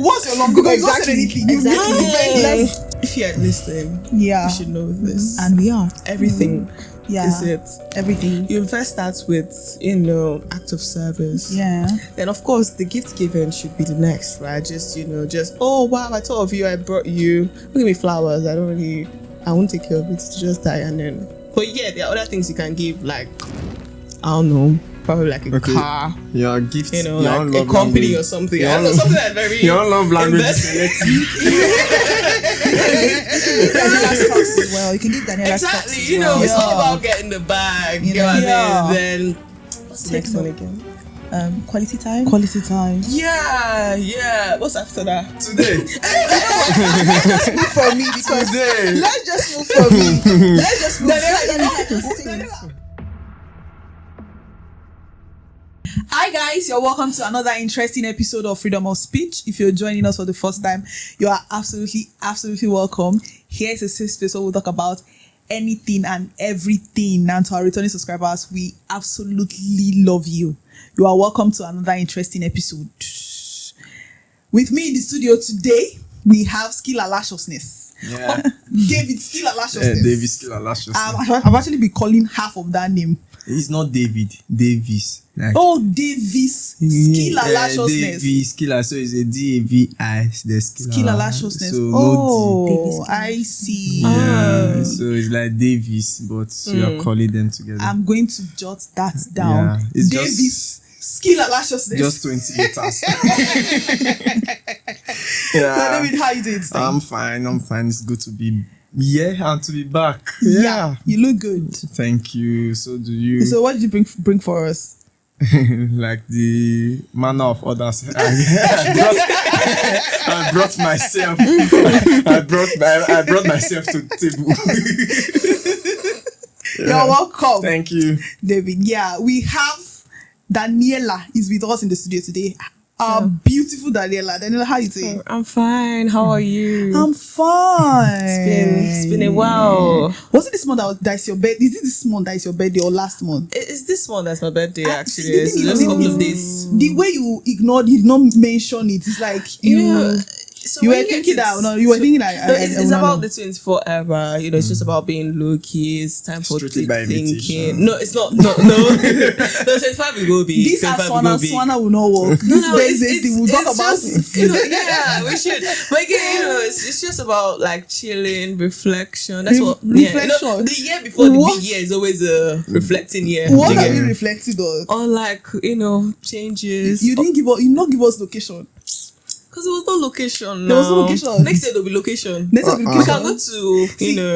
What's your long? Because exactly. Anything. Exactly. If you had listened, you should know this. And we are. Everything. Is it? Everything. You first start with, act of service. Yeah. Then of course the gift given should be the next, right? Just, oh wow, I thought of you, I brought you. Don't give me flowers. I won't take care of it. It's just die and then. But yeah, there are other things you can give, like, I don't know, probably like a car. Yeah, gift. Like a company language. Or something. I don't know, something that's very. You don't love language. Daniela's talks as well. You can give Daniela's talks as well. It's all about getting the bag. You know what I mean? Then what's the next one again? Quality time. Yeah. What's after that? Today. Let's move for me because Today. Let's just move for me. Let's just move. Hi guys, you're welcome to another interesting episode of Freedom of Speech. If you're joining us for the first time, you are absolutely welcome. Here's a safe space where we'll talk about anything and everything. And to our returning subscribers, we absolutely love you. You are welcome to another interesting episode. With me in the studio today, we have Skilalaciousness. Yeah. Daviskilalaciousness. Daviskilalaciousness. I've actually been calling half of that name. It's not David. Davis. Like, Daviskilalaciousness. Daviskila. So it's a D-A-V-I. Skilalaciousness. So I see. Yeah. So it's like Davis, but you are calling them together. I'm going to jot that down. Yeah. It's Daviskilalaciousness. Just 20 letters. Yeah. So David, how you doing today? I'm fine. It's good to be here and to be back. Yeah. You look good. Thank you. So do you. So what did you bring for us? Like the manner of others. I brought myself. I brought myself to the table. You're welcome. Thank you, David. Yeah, we have Daniella is with us in the studio today. Beautiful Daniella. Daniella, how are you doing? I'm fine. How are you? I'm fine. It's been a while. Was it this month that's your birthday? Is it this month that is your birthday or last month? It's this month that's my birthday, actually. It's just a couple of days. The way you ignored, you did not mention it. It's like you were thinking that. No, you were thinking that. It's about the 24 era. It's just about being low key. It's time for thinking. No, it's not. No, 25 will go be. This Swana will not work. This we'll talk about it. Yeah, we should. But again, it's just about like chilling, reflection. That's what reflection. The year before the big year is always a reflecting year. What have you reflected on? On like changes. You didn't give us. You not give us location. Because there was no location. There was no location. Next year there'll be location. Next year we can go to,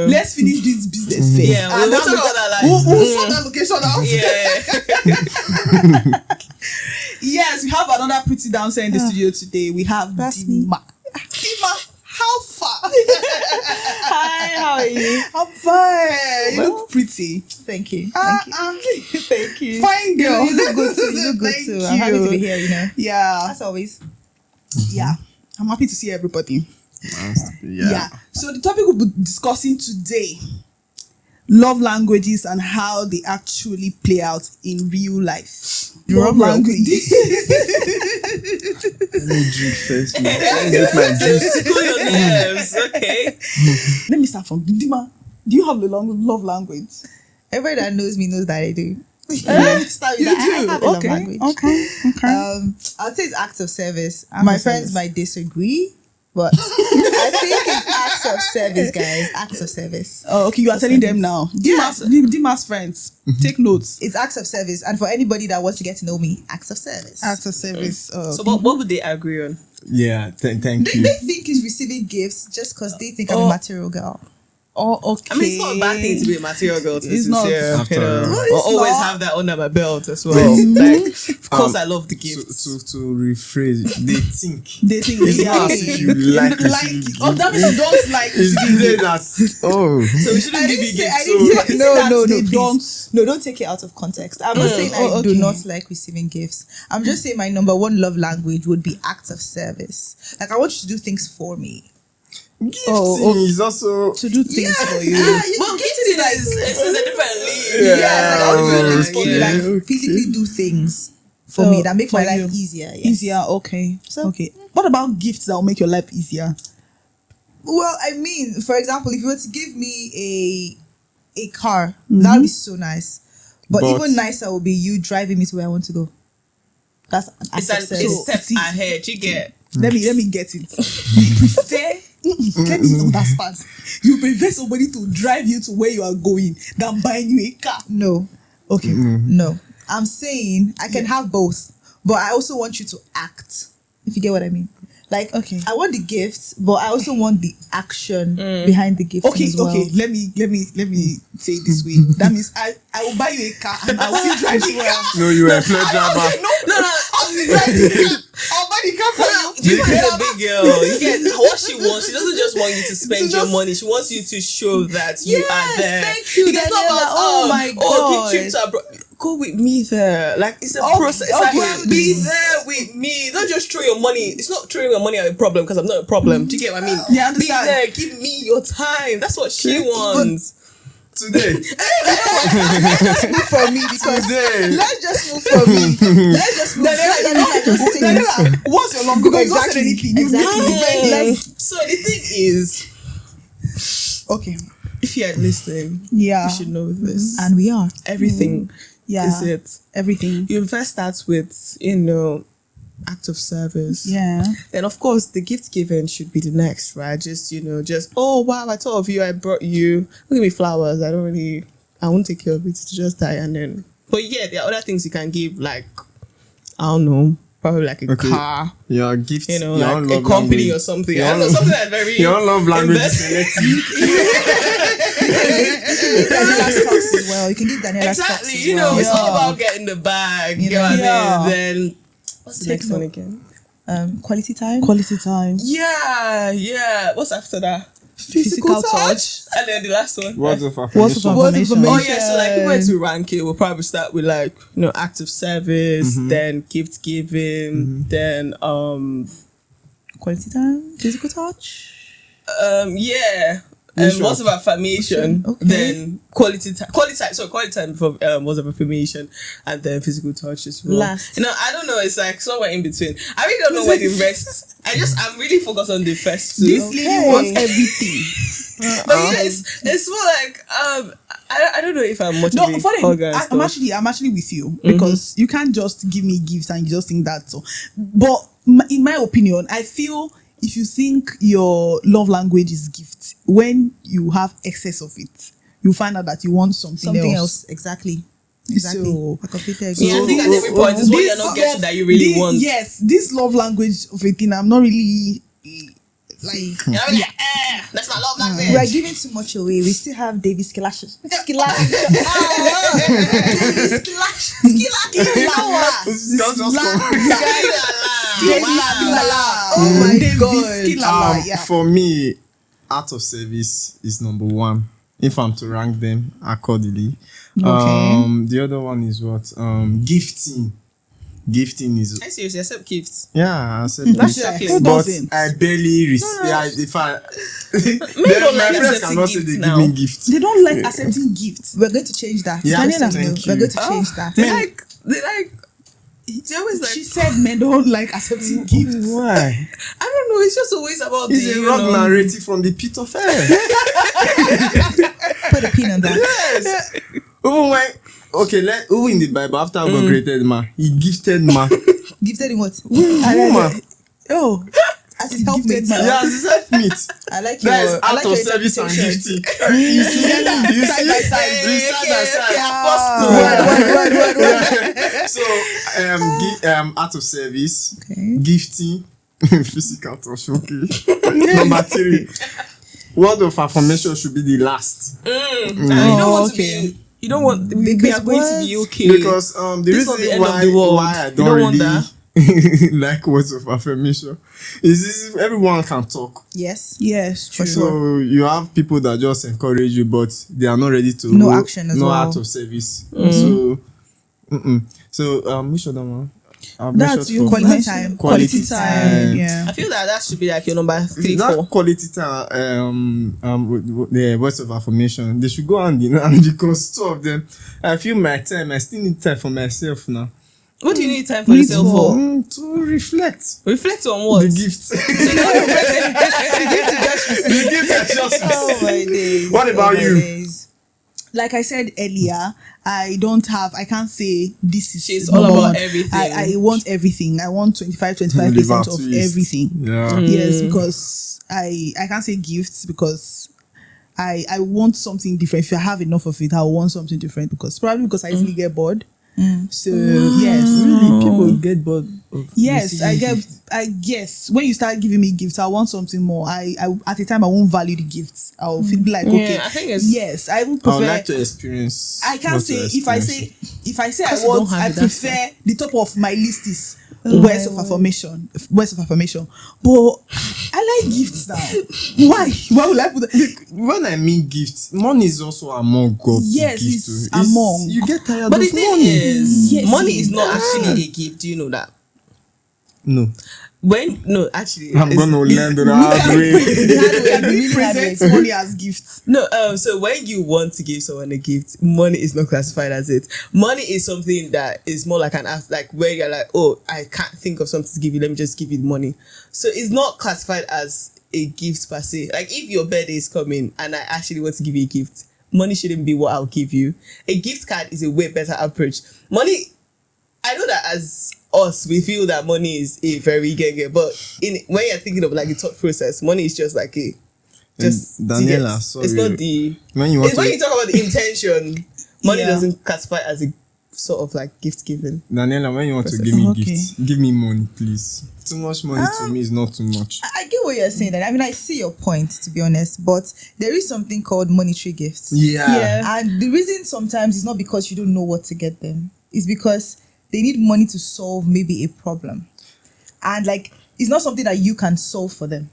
let's finish this business first. Yeah, we'll talk about that. We'll sort that location out. Yeah. Yes, we have another pretty dancer in the studio today. We have Dinma. Dinma, how far? Hi, how are you? I'm fine. You look pretty. Thank you. Thank you. Fine girl. You look good too. I'm happy to be here, Yeah. As always. Yeah. I'm happy to see everybody. Yeah. So the topic we'll be discussing today, love languages and how they actually play out in real life. Love languages. Let me drink first. Let me get my juice. Okay. Let me start from Dinma. Do you have a love language? Everybody that knows me knows that I do. Start with I have a love language. Okay. I'd say it's acts of service. My friends might disagree, but I think it's acts of service, guys. Acts of service. Oh, okay. You are telling them now. Dinma's friends. Take notes. It's acts of service, and for anybody that wants to get to know me, acts of service. Acts of service. So what would they agree on? Yeah. Thank you. They think it's receiving gifts just because they think I'm a material girl. Oh, okay. I mean, it's not a bad thing to be a material girl. To it's not. Always have that under my belt as well. Of course, I love the gifts. To rephrase, they think. It's not as if you like receiving gifts. Oh, that means you don't like receiving gifts. So we shouldn't give you gifts. No, don't take it out of context. I'm not saying I do not like receiving gifts. I'm just saying my number one love language would be acts of service. Like, I want you to do things for me. Gifting is also to do things for you. Well, gifting is a different league. Like physically do things. for me that makes for my life you. easier. Yes. Easier, okay. So- okay. What about gifts that will make your life easier? Well, I mean, for example, if you were to give me a car, that would be so nice. But even nicer would be you driving me to where I want to go. That's an act It's of a service. step See. ahead. You get. Let me get it. You prefer let me understand. You prefer somebody to drive you to where you are going than buying you a car. No, Okay. no. I'm saying I can have both, but I also want you to act. If you get what I mean. Like, Okay. I want the gifts, but I also want the action behind the gift. Okay, as well. okay. Let me say it this way. That means I will buy you a car and I will still drive you well. No, you were a play driver. No. I'll buy the car for you. Dinma is a big girl. You get what she wants. She doesn't just want you to spend your money. She wants you to show that you are there. Thank you, It's not Daniella. about Oh my oh, give God. trip to abroad. Go with me there. Like it's a Okay, process. It's okay. like be there with me. Don't just throw your money. It's not throwing your money at a problem because I'm not a problem. Do you get what I mean? Yeah, I be understand. there. Give me your time. That's what she wants. Today. Move for me because Today. let's just move for me. Let's just move. Daniella, just take it. Daniella, what's your long? Because you don't say Exactly. anything. You Exactly. need to be very Yes. nice. So the thing is, Okay. if you're listening, Yeah. you should know this. And we are. Everything Yeah. is it. Everything. You first start with, act of service. Yeah. And of course, the gift giving should be the next, right? Just, oh, wow, I thought of you. I brought you, look at me flowers. I won't take care of it. It's just die. And then, but yeah, there are other things you can give, like, I don't know, probably like a Okay. car, Your gift. like your a own company love language. or something. Your I don't know, own- something that's very. Your own love language is invest- selective. Daniella stocks as well. You can give Daniela Exactly. stocks as well. It's all Yeah. about getting the bag. You You know what know, I mean? yeah. Then, what's the Take next one note. again? Quality time. Quality time. Yeah. What's after that? Physical touch. And then the last one. Words of Words affirmation. of Words of affirmation. Oh yeah, so like if we were to rank it, we'll probably start with like, act of service, then gift giving, then Quality time. Physical touch. yeah. Which Words of affirmation, Okay. then quality time before words of affirmation, and then physical touch as well. Last. I don't know, it's like somewhere in between. I really don't know where the rest. I'm really focused on the first two. This lady wants everything. But yeah, it's more like I don't know if I'm much No, of a funny. hugger and I'm stuff. actually with you because you can't just give me gifts and you just think that so. But in my opinion, I feel if you think your love language is gift, when you have excess of it, you find out that you want something Exactly. Exactly. So- I completely agree. Yeah, I think at every point is what you're not getting that you really want. Yes, this love language of a thing, I'm not really like. You know, I'm like, that's my love language. We are giving too much away. We still have Daviskilalaciousness. Oh my God. Yeah. For me, act of service is number one. If I'm to rank them accordingly. The other one is what? Gifting. Gifting is I seriously accept gifts. yeah, I accept That's gifts. shocking. But Who doesn't? I barely receive. Yeah, if I don't my like friends accepting cannot say gifts they now. give me gifts. They don't like accepting gifts. We're going to change that. Yeah, Daniela, thank we're you. going to change that. They always like She said men don't like accepting gifts. Why? I don't know, it's just always about It's the a wrong narrative from the pit of hell. Put a pin on that. Yes. Even when even in the Bible, after God created man, he gifted man. Gifted in what? Woman. Oh, As his helpmate. Gifted man. Yeah, he said meat. I like That is your I out like of your service and interpretation. gifting. You see, you Side see, by side. you side by side. Apostle. So, out of service, Okay. gifting, physical touch. Okay. Number 3, word of affirmation should be the last And you don't want to okay. be. You don't want. We Because are going to what? be okay. because the This is not the reason end of why the world. why I You don't don't want really like words of affirmation is this, everyone can talk. Yes. yes, true. So you have people that just encourage you, but they are not ready to No action as no well. out of service. So which other one? That's you. Quality time. Quality time. Yeah. I feel that should be like your number 3, That 4. quality time, the words of affirmation, they should go hand in hand because two of them. I feel my time. I still need time for myself now. What do you need time for Need yourself for- for? To reflect. Reflect on what? The gift. The gift I just Oh my days. What about Oh my you? days. Like I said earlier, I can't say this is She's all number about one. everything. I want everything. I want 25% Live of twist. everything. Yeah. Yes, because I can't say gifts because I want something different. If I have enough of it, I want something different because I easily get bored. So yes, Really, people get bored of yes, I receiving get. gifts. I guess when you start giving me gifts, I want something more. I at the time I won't value the gifts. I'll feel like okay, I think it's yes, I would I would prefer. like to experience. I can't what say you're if I experiencing. say I Because you don't want, have I it, that's prefer the top of my list is Oh words my of word. affirmation. Words of affirmation. But I like gifts now. Why? Why would I put that? When I mean gifts, money is also among God. Yes, to give it's to. among. You get tired But of the thing money. is, Yes, money it is not is. actually a gift. Do you know that? No, Actually, I'm it's- gonna learn the The hard way. hard way. Can We really hard present way. money as gifts. No, so when you want to give someone a gift, money is not classified as it. Money is something that is more like an act, like where you're like, oh, I can't think of something to give you, let me just give you the money. So it's not classified as a gift per se. Like if your birthday is coming and I actually want to give you a gift, money shouldn't be what I'll give you. A gift card is a way better approach. Money, I know that as us, we feel that money is a very genge, but when you're thinking of like the thought process, money is just like a just Daniela, it's sorry. not the When you want it's when to, you talk about the intention, money Yeah. doesn't classify as a sort of like gift giving. Daniela, when you want to Process. give me Okay. gifts, give me money, please. Too much money to me is not too much. I get what you're saying. I mean, I see your point, to be honest, but there is something called monetary gifts. Yeah. And the reason sometimes is not because you don't know what to get them, it's because they need money to solve maybe a problem. And like, it's not something that you can solve for them.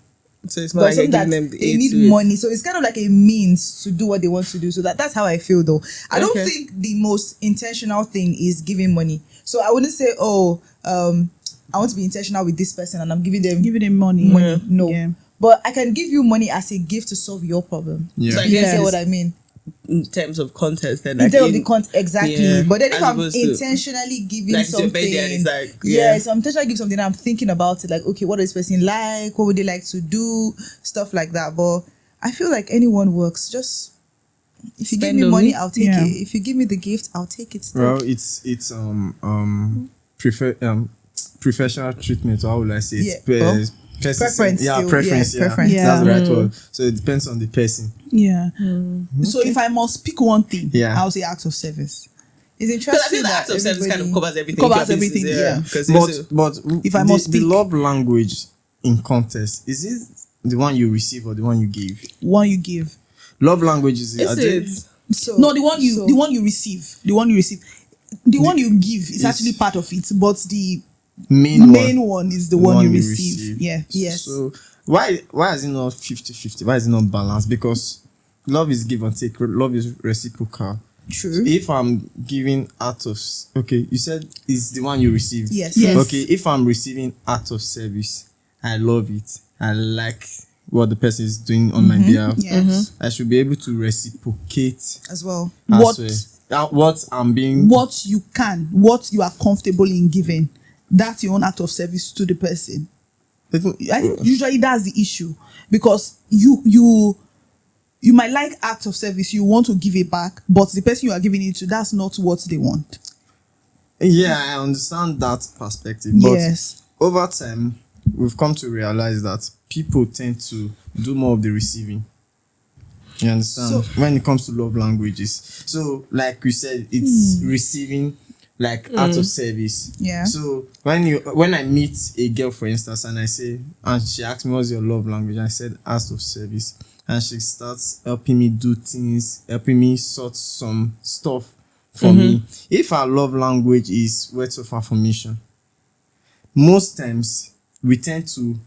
So it's But more like you're something that giving them the they aid need to it. money. So it's kind of like a means to do what they want to do. So that's how I feel though. I don't Okay. think the most intentional thing is giving money. So I wouldn't say, I want to be intentional with this person and I'm giving them Giving them money. money. No. Yeah. But I can give you money as a gift to solve your problem. Yeah. So I You guess get what it's I mean? in terms of context, then In like terms of in- the content, exactly. yeah, But then if as I'm opposed to- intentionally giving like it's your something, birthday and it's like, yeah, yeah. so I'm intentionally giving something, I'm thinking about it, like, okay, what does this person like? What would they like to do? Stuff like that. But I feel like anyone works. Just if you give Spend me on money, me. I'll take Yeah. it. If you give me the gift, I'll take it. Still. Well, it's professional treatment. Or how would I say? It's Yeah. person- Preference Yeah, still. preference. Yeah, Yeah, preference. Yeah. that's the right word. So it depends on the person. Yeah. So if I must pick one thing, Yeah. I'll say acts of service. It's Because I interesting think the that act of service kind of everybody- covers everything. Covers If your business, everything, yeah. Because But If I the, must the pick. love language in contest, is it the one you receive or the one you give? One you give. Love language is is it? So, No, the one you so- the one you receive. The one you receive. The one you give is is- actually part of it, but the main main one is the one you receive. Yeah. Yes. So why is it not 50-50? Why is it not balanced? Because love is give and take. Love is reciprocal. True. If I'm giving out of okay, you said it's the one you receive. Yes. Yes. Okay, if I'm receiving out of service, I love it. I like what the person is doing on my behalf. Yes. I should be able to reciprocate As well. as What well. What I'm being. what you are comfortable in giving. That's your own act of service to the person. I think usually that's the issue because you might like acts of service, you want to give it back, but the person you are giving it to, that's not what they want. Yeah, I understand that perspective. But Yes. over time, we've come to realize that people tend to do more of the receiving. You understand? When it comes to love languages. So, like we said, it's receiving like out of service. Yeah. So when I meet a girl, for instance, and I say, and she asks me what's your love language, I said acts of service. And she starts helping me do things, helping me sort some stuff for me. If our love language is words of affirmation, most times we tend to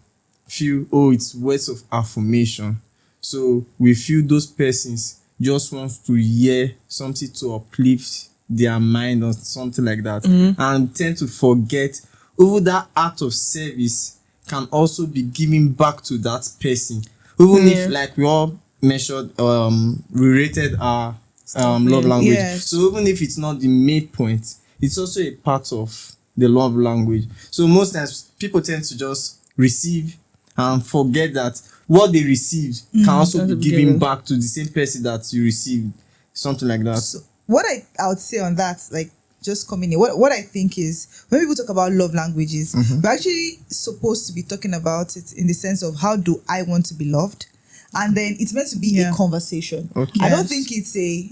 feel, oh, it's words of affirmation. So we feel those persons just want to hear something to uplift their mind or something like that, and tend to forget over that act of service can also be given back to that person. Even if, like we all measured, we rated our love language. Yes. So even if it's not the main point, it's also a part of the love language. So most times people tend to just receive and forget that what they received can also be given back to the same person that you received, something like that. So what I would say on that, like just coming in, what I think is when people talk about love languages, we're actually supposed to be talking about it in the sense of how do I want to be loved, and then it's meant to be a conversation. Okay. I don't think it's a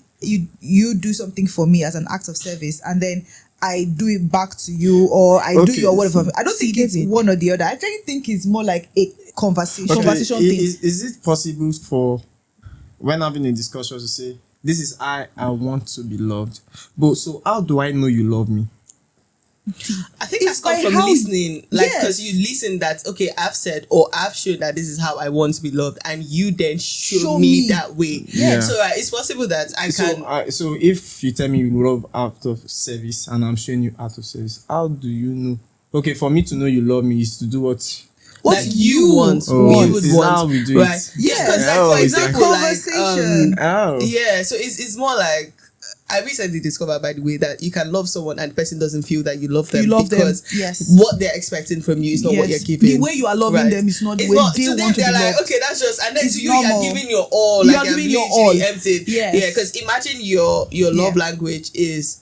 you do something for me as an act of service and then I do it back to you, or I do your whatever. I don't think it's one or the other. I actually think it's more like a conversation. Okay. Conversation thing. Is it possible for when having a discussion to say, this is I want to be loved, but so how do I know you love me? I think It's that's come by from how- listening, like Yes. because you listen that okay, I've said or I've shown that this is how I want to be loved, and you then show me that way. Yeah. So it's possible that I can. So if you tell me you love out of service and I'm showing you out of service, how do you know? Okay, for me to know you love me is to do what That you want, Oh, we would is want, how we do right? it. Yeah, because Oh, like for it's like example, conversation. Oh. yeah. So it's more like I recently discovered, by the way, that you can love someone and the person doesn't feel that you love them You love them, because yes. what they're expecting from you is not what you're giving. The way you are loving them is not the It's way not, they to them, want to they're be like, loved. okay, that's just, and then It's to you, normal. you're giving your all. You Like are you're giving your literally all. emptied. Yes. Yeah, because imagine your love language is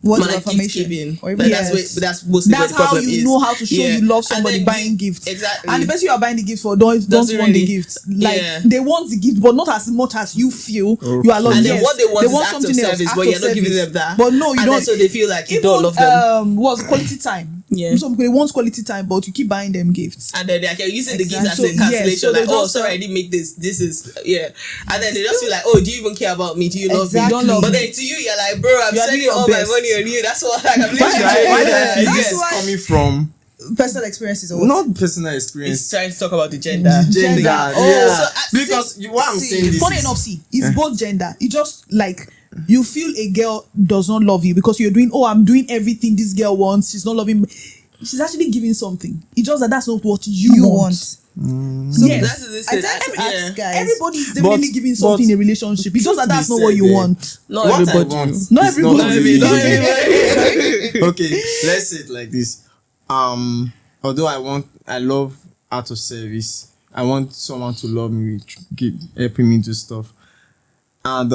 Words of like affirmation. gift giving. Or But even- that's mostly That's where the how problem you is. know how to show Yeah. you love And somebody then buying you- gifts. Exactly. And the person you are buying the gift for don't Doesn't want the really- gift. Like Yeah. they want the gift, but not as much as you feel you are loving. And then Yes, what they want is act of something else, service, act but of you're not giving service. them that. But no, you And don't. then so they feel like you Even, don't love them. what's quality time? Yeah. Some people they want quality time, but you keep buying them gifts. And then they're using the gift as Exactly. a So, cancellation. yes, so they like, oh, just, sorry, I didn't make this. This is, yeah. And then they just feel like, oh, do you even care about me? Do you love Exactly. me? Don't love But me. then to you, you're like, bro, I'm You are spending doing your all my best. money on you. That's what like, I'm Why do I literally feel That's this is why- coming from Personal experiences or what? not personal It's experience, trying to talk about the gender. gender. Oh, Yeah. so, Because what I'm saying this Funny is, enough, see, it's both gender. It just like you feel a girl does not love you because you're doing, oh, I'm doing everything this girl wants. She's not loving me. She's actually giving something. It's just that's not what you want. So Yes. That's the I thing. tend to Yeah. ask guys. Everybody is definitely But- giving something in a relationship. It's just that that's not what you want. Not what everybody. I want Not is everybody. Not everybody. Okay, let's say it like this. Although I love out of service, I want someone to love me, helping me do stuff, and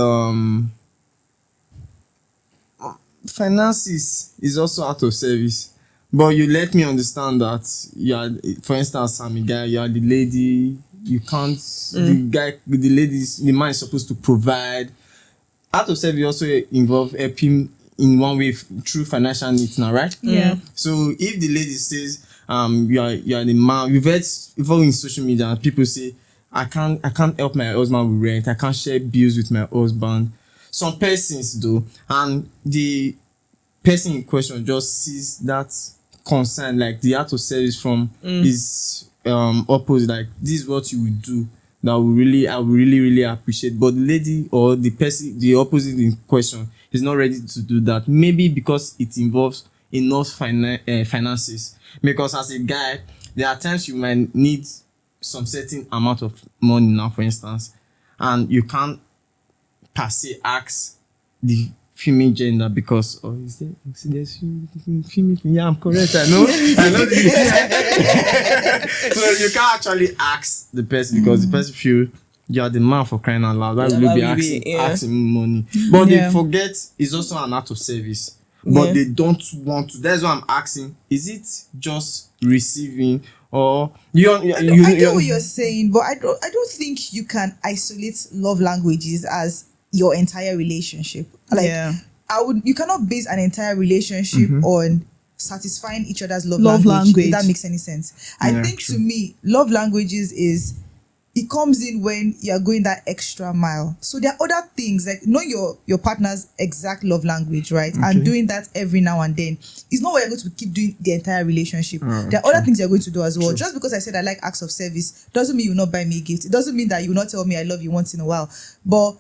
finances is also out of service. But you let me understand that you are, for instance, I'm a guy, you are the lady, you can't, the man is supposed to provide. Out of service also involve helping in one way through financial needs now, right? Yeah. So if the lady says, you are the man, we've heard even in social media, people say, I can't help my husband with rent, I can't share bills with my husband. Some persons do, and the person in question just sees that concern, like the out of service from his opposite, like this is what you would do that I would really appreciate. But the lady or the person, the opposite in question, is not ready to do that. Maybe because it involves enough finances. Because as a guy, there are times you might need some certain amount of money now, for instance, and you can't per se ask the female gender because is there's female? Yeah, I'm correct. I know. So you can't actually ask the person because the person feel you are the man for crying out loud. Why will you be asking money? But they forget it's also an act of service. But they don't want to. That's why I'm asking. Is it just receiving or I get what you're saying, but I don't think you can isolate love languages as your entire relationship. Like you cannot base an entire relationship on satisfying each other's love language. If that makes any sense. I think to me, love languages it comes in when you're going that extra mile. So there are other things like knowing your partner's exact love language, right? And doing that every now and then. It's not what you're going to keep doing the entire relationship. There are other things you're going to do as well. Just because I said I like acts of service doesn't mean you will not buy me a gift. It doesn't mean that you will not tell me I love you once in a while. But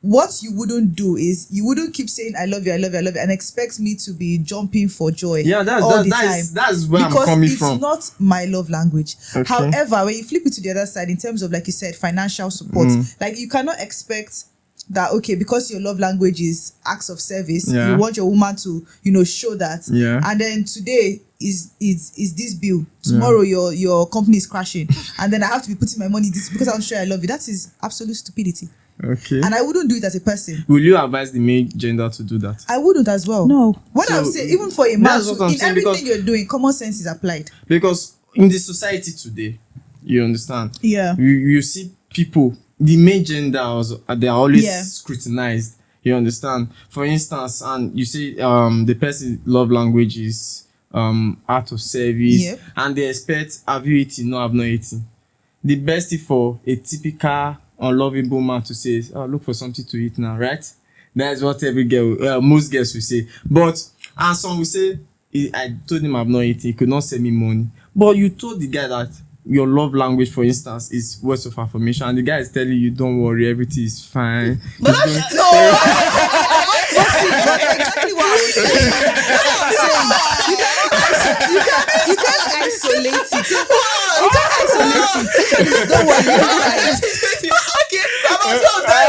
what you wouldn't do is you wouldn't keep saying I love you, and expect me to be jumping for joy all the time. That's where Because I'm coming it's from. not my love language. Okay. However, when you flip it to the other side in terms of, like you said, financial support, like you cannot expect that okay, because your love language is acts of service, Yeah. you want your woman to, show that. Yeah. And then today is this bill. Tomorrow your company is crashing, and then I have to be putting my money this because I'm sure I love you. That is absolute stupidity. Okay. And I wouldn't do it as a person. Will you advise the male gender to do that? I wouldn't as well. No. What So, I'm saying, even for a man, that's what I'm in saying, everything because- you're doing, common sense is applied. Because in the society today, you understand? Yeah. You see people, the male genders, they are always Yeah. scrutinized. You understand? For instance, and you say the person's love language is out of service, Yep. and they expect have you eaten? No, I've not eaten. The best thing for a typical unlovable man to say is, oh, look for something to eat now, right? That is what every girl, most girls will say. But and some will say, I told him I've not eaten, he could not send me money. But you told the guy that your love language, for instance, is words of affirmation, and the guy is telling you, don't worry, everything is fine. But He's that's going- But exactly what I was saying. That's what I'm saying. You can't isolate it. You can't isolate it. Don't worry, you'll be fine. Okay, I'm also done.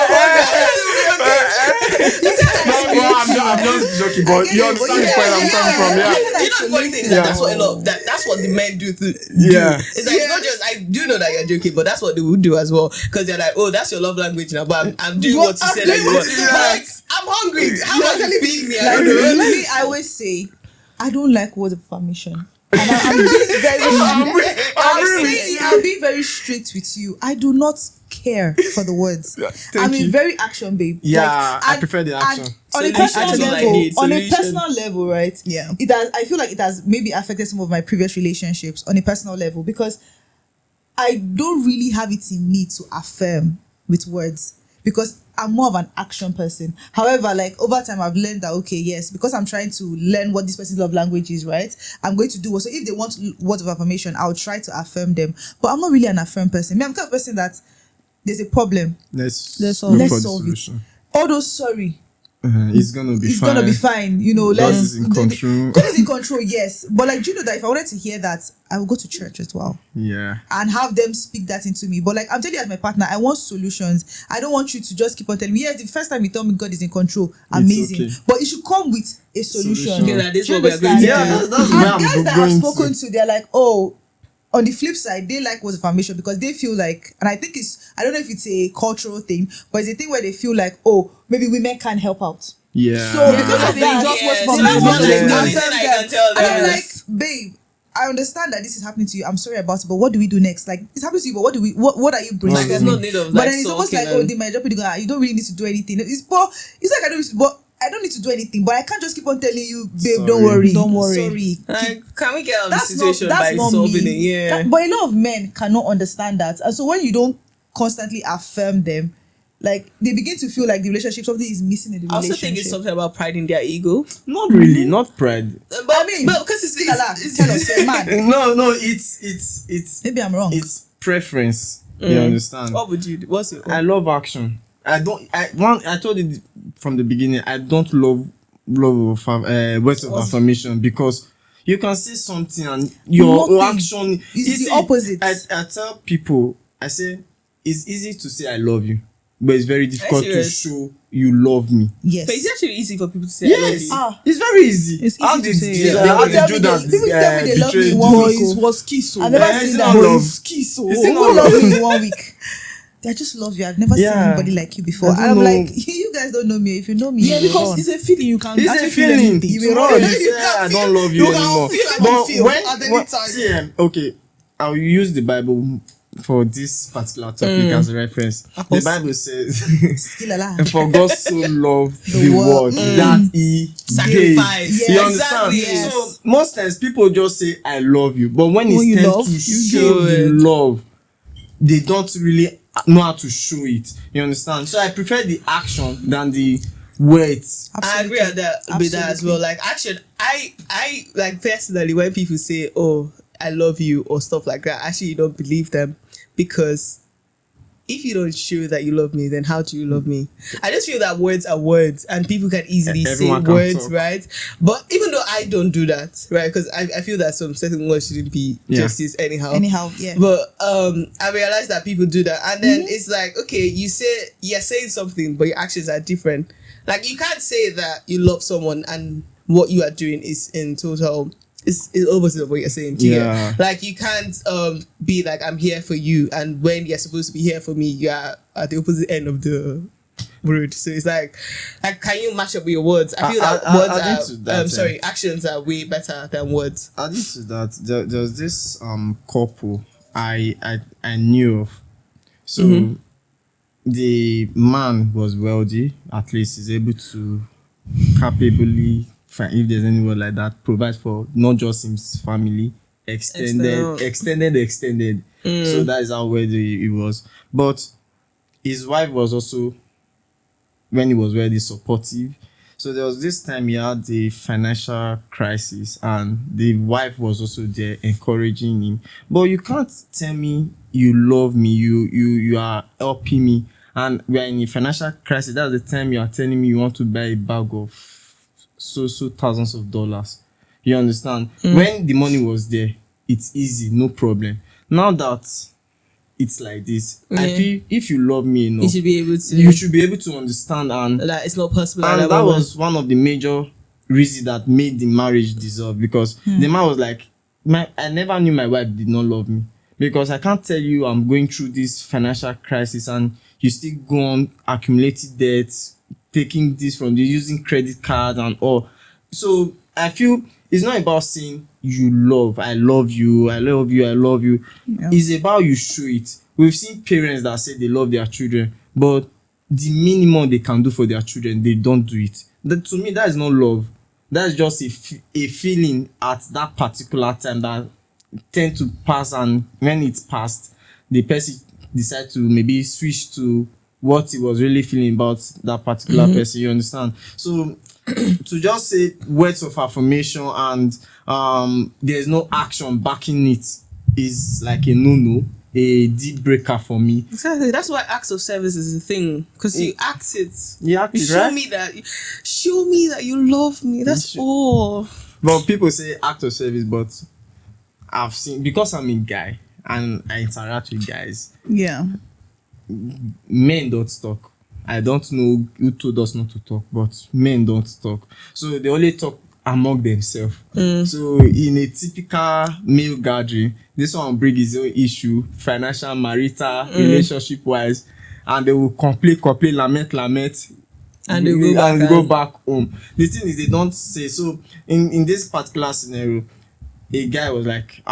I'm just joking, but you understand the point I'm coming from, yeah. You know the funny thing is that that's what a lot of that's what the men do. Yeah. It's like it's not just I do know that you're joking, but that's what they would do as well. Because they're like, oh, that's your love language now, but I'm doing what you said that you want. But like, I'm hungry. How about you feed me? I Like, don't know. me, I always say, I don't like words of affirmation. And I'm being very, I'm being very straight with you. I do not care for the words. Thank I'm you. a very action babe. Yeah, I prefer the action. On a Solution. personal That's all I level, need, on a solution. personal level, right? Yeah. It has. I feel like it has maybe affected some of my previous relationships on a personal level because I don't really have it in me to affirm with words because I'm more of an action person. However, like over time, I've learned that okay, yes, because I'm trying to learn what this person's love language is, right? I'm going to do so. If they want words of affirmation, I'll try to affirm them. But I'm not really an affirm person. I'm the kind of person that there's a problem. Let's Let's look Let's for the solve it. solution. All those sorry. It's gonna be It's fine. gonna be fine, God let's is in control. God is in control, yes. But like, do you know that if I wanted to hear that, I would go to church as well Yeah. and have them speak that into me. But like, I'm telling you, as my partner, I want solutions. I don't want you to just keep on telling me, yes, the first time you tell me God is in control, amazing. okay. But it should come with a solution. Solution. Okay, that is Do you what we are going to understand? do. Yeah, that's And where I'm guys that I've going spoken to. to, they're like, oh, on the flip side, they like words of affirmation because they feel like, and I think I don't know if it's a cultural thing, but it's a thing where they feel like, oh, maybe women can't help out. Yeah. So because of They that, just Yes, watch they don't want to Yeah. like Yes. affirm I them. can tell And I'm them. like, babe, I understand that this is happening to you. I'm sorry about it, but what do we do next? Like, it's happening to you, but what are you bringing? Like, there's no need of But like then it's almost sulking like, oh, and- they might drop it. You don't really need to do anything. It's like I don't need to do anything, but I can't just keep on telling you, babe, Sorry. don't worry. Don't worry. Sorry. Like, can we get out of the That's situation not by solving me. it? Yeah. But a lot of men cannot understand that. And so when you don't constantly affirm them, like they begin to feel like the relationship, something is missing in the I also relationship. think it's something about pride in their ego. Not really, not pride. But I mean, because it's tell us, you're mad. No, it's Maybe I'm wrong. it's preference. You understand? what would you do? What's your I love action. I told you from the beginning, I don't love words of affirmation because you can say something and your Nothing. action It's you the see, opposite. I tell people, I say it's easy to say I love you, but it's very difficult to serious? show you love me. Yes. But it's actually easy for people to say I love Yes, you. Ah. it's very easy. It's How easy to did say, Jesus- yeah. how People did tell me Judas people tell me they love me betray in one Jesus? Boy, week. it was kiss. I've never Eh, seen it's that. not Boy, love. It's kiss. It's Who not love love. me in 1 week? I just love you. I've never seen Yeah. anybody like you before. I don't I'm know. like, you guys don't know me. If you know me, Yeah, you will because run. it's a feeling you can It's actually a feel feeling. anything. You will Tomorrow run. you You say can I feel- don't love you you can anymore. feel, I But don't feel when, at any when time. see, okay, I'll use the Bible for this particular topic as a reference. The Bible says, Still alive. "For God so loved the world. world that He Sacrifice. gave." Yes. You understand? Exactly. Yes. So most times people just say, "I love you," but when When it's you time love, to you show give the it. love, they don't really know how to show it. You understand? So I prefer the action than the words. I agree with that as well. Like action, I like personally when people say, "Oh, I love you" or stuff like that, I actually don't believe them because if you don't show that you love me, then how do you love me? I just feel that words are words, and people can easily say Everyone can words, talk. right? But even though I don't do that, right? Because I feel that some certain words shouldn't be just used anyhow. Yeah. But I realized that people do that, and then it's like, okay, you're saying something, but your actions are different. Like, you can't say that you love someone and what you are doing is in total. It's opposite of what you're saying. Yeah. Like, you can't be like, I'm here for you, and when you're supposed to be here for me, you are at the opposite end of the road. So it's like can you match up with your words? I feel that adding to that, actions are way better than words. Adding to that, there's this couple I knew of. So the man was wealthy, at least he's able to capably, if there's any word like that, provide for not just his family, extended. So that is how wealthy he was. But his wife was also, when he was really supportive. So there was this time he had the financial crisis, and the wife was also there encouraging him. But you can't tell me you love me, you are helping me, and we are in a financial crisis. That's the time you are telling me you want to buy a bag of so thousands of dollars. You understand? When the money was there, it's easy, no problem. Now that it's like this, I feel if you love me enough, you should be able to understand, and that it's not possible. And that was one of the major reasons that made the marriage dissolve, because the man was like, I never knew my wife did not love me, because I can't tell you I'm going through this financial crisis and you still go on accumulating debts, taking this from this, using credit cards and all. So I feel it's not about saying I love you. Yeah. It's about you show it. We've seen parents that say they love their children, but the minimum they can do for their children, they don't do it. To me, that is not love. That's just a feeling at that particular time that tend to pass, and when it's passed, the person decide to maybe switch to what he was really feeling about that particular person. You understand? So to just say words of affirmation and there's no action backing it is like a no, a deal breaker for me. Exactly. That's why acts of service is a thing, because you act it. You act it, show right? Show me that you love me. That's all. But people say act of service, but I've seen, because I'm a guy and I interact with guys, Yeah. men don't talk. I don't know who told us not to talk, but men don't talk. So they only talk among themselves. So in a typical male gathering, this one will bring his own issue, financial, marital, relationship wise, and they will complain, lament, and they go back home. The thing is, they don't say. So in this particular scenario, a guy was like,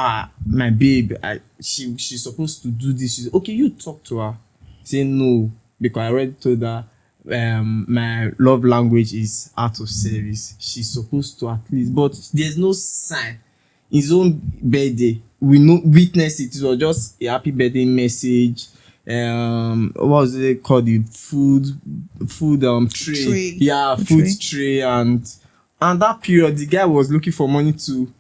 my babe, she's supposed to do this. She's okay, you talk to her. Say no, because I already told her my love language is act of service. She's supposed to at least, but there's no sign. His own birthday, we no witness it. It was just a happy birthday message. What was it called? The food tray. Yeah, food tray, and that period the guy was looking for money to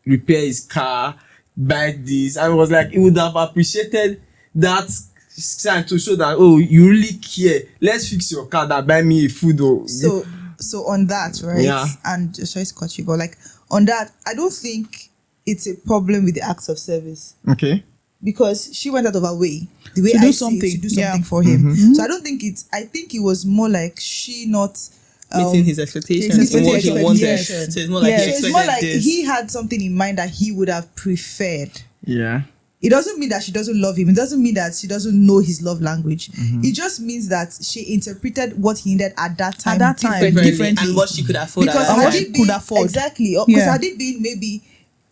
repair his car, buy this. I was like, he would have appreciated that sign to show that, oh, you really care. Let's fix your car, that buy me a food. So on that, right? Yeah. And sorry to cut you, but like on that, I don't think it's a problem with the acts of service. Okay. Because she went out of her way, the way To I do see something. it, to do Yeah. something for him. So I don't think I think it was more like she not meeting his expectations his and what he wanted. expectations. So it's more like Yeah. he So it's expected more like this. he had something in mind that he would have preferred. Yeah. It doesn't mean that she doesn't love him. It doesn't mean that she doesn't know his love language. It just means that she interpreted what he needed at that time. differently, and what she could afford. Because at that what had time. she it could been afford. exactly, because Yeah. had it been maybe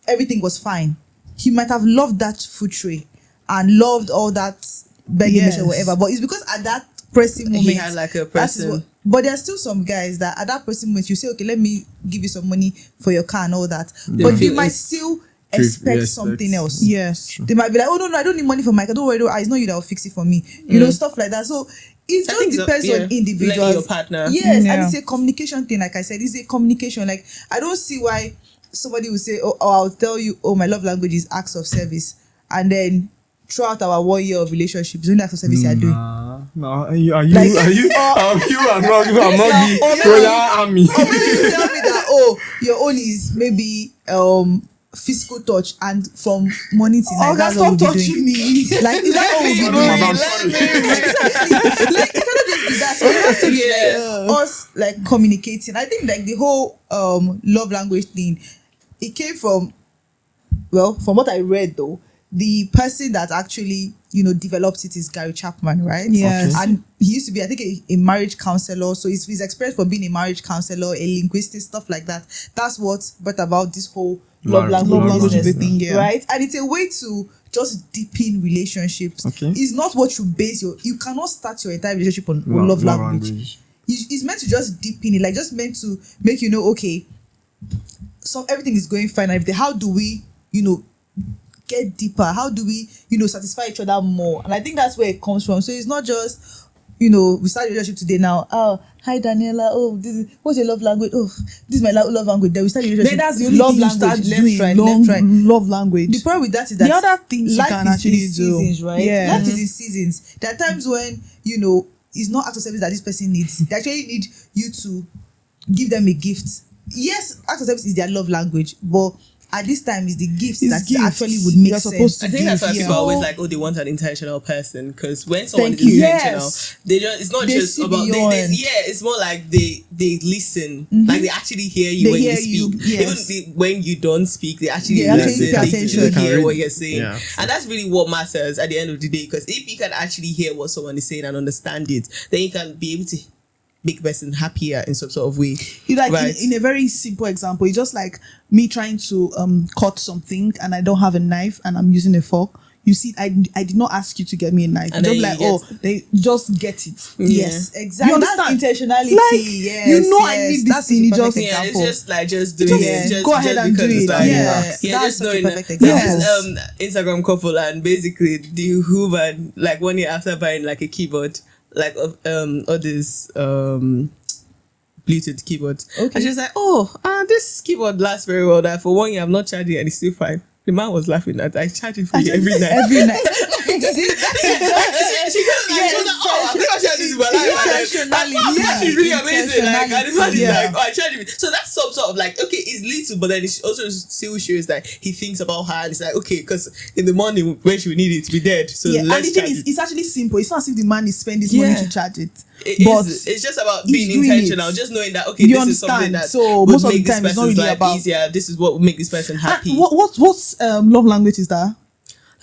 everything was fine, he might have loved that food tray and loved all that begging Yes. or whatever. But it's because at that pressing moment, He had like a that is person. but there are still some guys that at that pressing moment you say, okay, let me give you some money for your car and all that, They but they feel might it's- still expect something else. Yes. They might be like, oh no, I don't need money for my car. Don't worry, it's not you that will fix it for me. You know, stuff like that. So it I just think so, depends yeah. on individuals. Learning your partner. Yes, Yeah. and it's a communication thing. Like I said, it's a communication. Like I don't see why somebody will say, oh I'll tell you, oh, my love language is acts of service, and then throughout our 1 year of relationship, it's only acts of service you are doing. No, are you? I'm Like, not the or maybe- Royal Army. Or maybe you tell me that your own is maybe physical touch, and from morning till night, that's what we'll be doing. me. Like, is that what we'll be Sorry, doing? madam, sorry. Exactly. Like, it cannot just be that. So it has to be like us like communicating. I think like the whole love language thing, it came from, well, from what I read though, the person that actually, developed it is Gary Chapman, right? Yes. Okay. And he used to be, I think, a marriage counselor. So his experience for being a marriage counselor, a linguist, stuff like that. That's what brought about this whole love language is a business, thing, yeah. right? And it's a way to just deepen relationships. Okay. It's not what you base you cannot start your entire relationship on love language. It's meant to just deepen it, like just meant to make you know, okay, so everything is going fine. And how do we, get deeper? How do we, satisfy each other more? And I think that's where it comes from. So it's not just, we start a relationship today now. Oh, hi Daniella. Oh, what's your love language? Oh, this is my love language. Then we start a relationship. Then that's the only love thing you language. start doing. Left, right. Love language. The problem with that is that The other things you life can is actually in do. seasons, right? Yeah. Life is in seasons. There are times when, it's not act of service that this person needs. They actually need you to give them a gift. Yes, act of service is their love language, but at this time is the gifts It's that gifts. actually would make You're sense. supposed to I think that's why give, people yeah. are always like, oh, they want an intentional person, because when someone Thank is you. intentional, Yes. they don't. It's not They just see about beyond. it's more like they listen, like they actually hear you They when hear you you, speak. yes. Even when you don't speak, they actually They actually listen. pay They attention. do They can hear read- what you're saying, yeah. and that's really what matters at the end of the day. Because if you can actually hear what someone is saying and understand it, then you can be able to make the person happier in some sort of way. You like Right. in a very simple example, it's just like me trying to cut something and I don't have a knife and I'm using a fork. You see, I did not ask you to get me a knife. And Just then like, you they just get it. Yes, exactly. You That's understand? intentionality. Like, yes, you know I yes. need this That's thing, a you perfect just- Yeah, example. it's just doing Just it. Just go ahead just and because do it's it. like, Yeah. That's just such a knowing perfect that example. this Instagram couple, and basically the woman, like 1 year after buying like a keyboard, like all this Bluetooth keyboard, Okay. and she was like, oh, this keyboard lasts very well. That for 1 year I've not charged it and it's still fine. The man was laughing at I charge it for you every night. Every night. She goes like, she was like, oh, I've never charged this in my life. And then, it's really amazing. Like, and the man is Yeah. like, oh, I charged it. So that's some sort of like, okay, it's little, but then it also still shows that he thinks about her, and it's like, okay, because in the morning when she will need it to be dead, so Yeah, and the let's thing charge is, it. it's actually simple. It's not as if the man is spending his money Yeah. to charge it. But it's just about he's being doing intentional, it. just knowing that, okay, You this is something understand? that So would most of the make this time it's not person's really life about- easier. This is what would make this person happy. What's love language is that?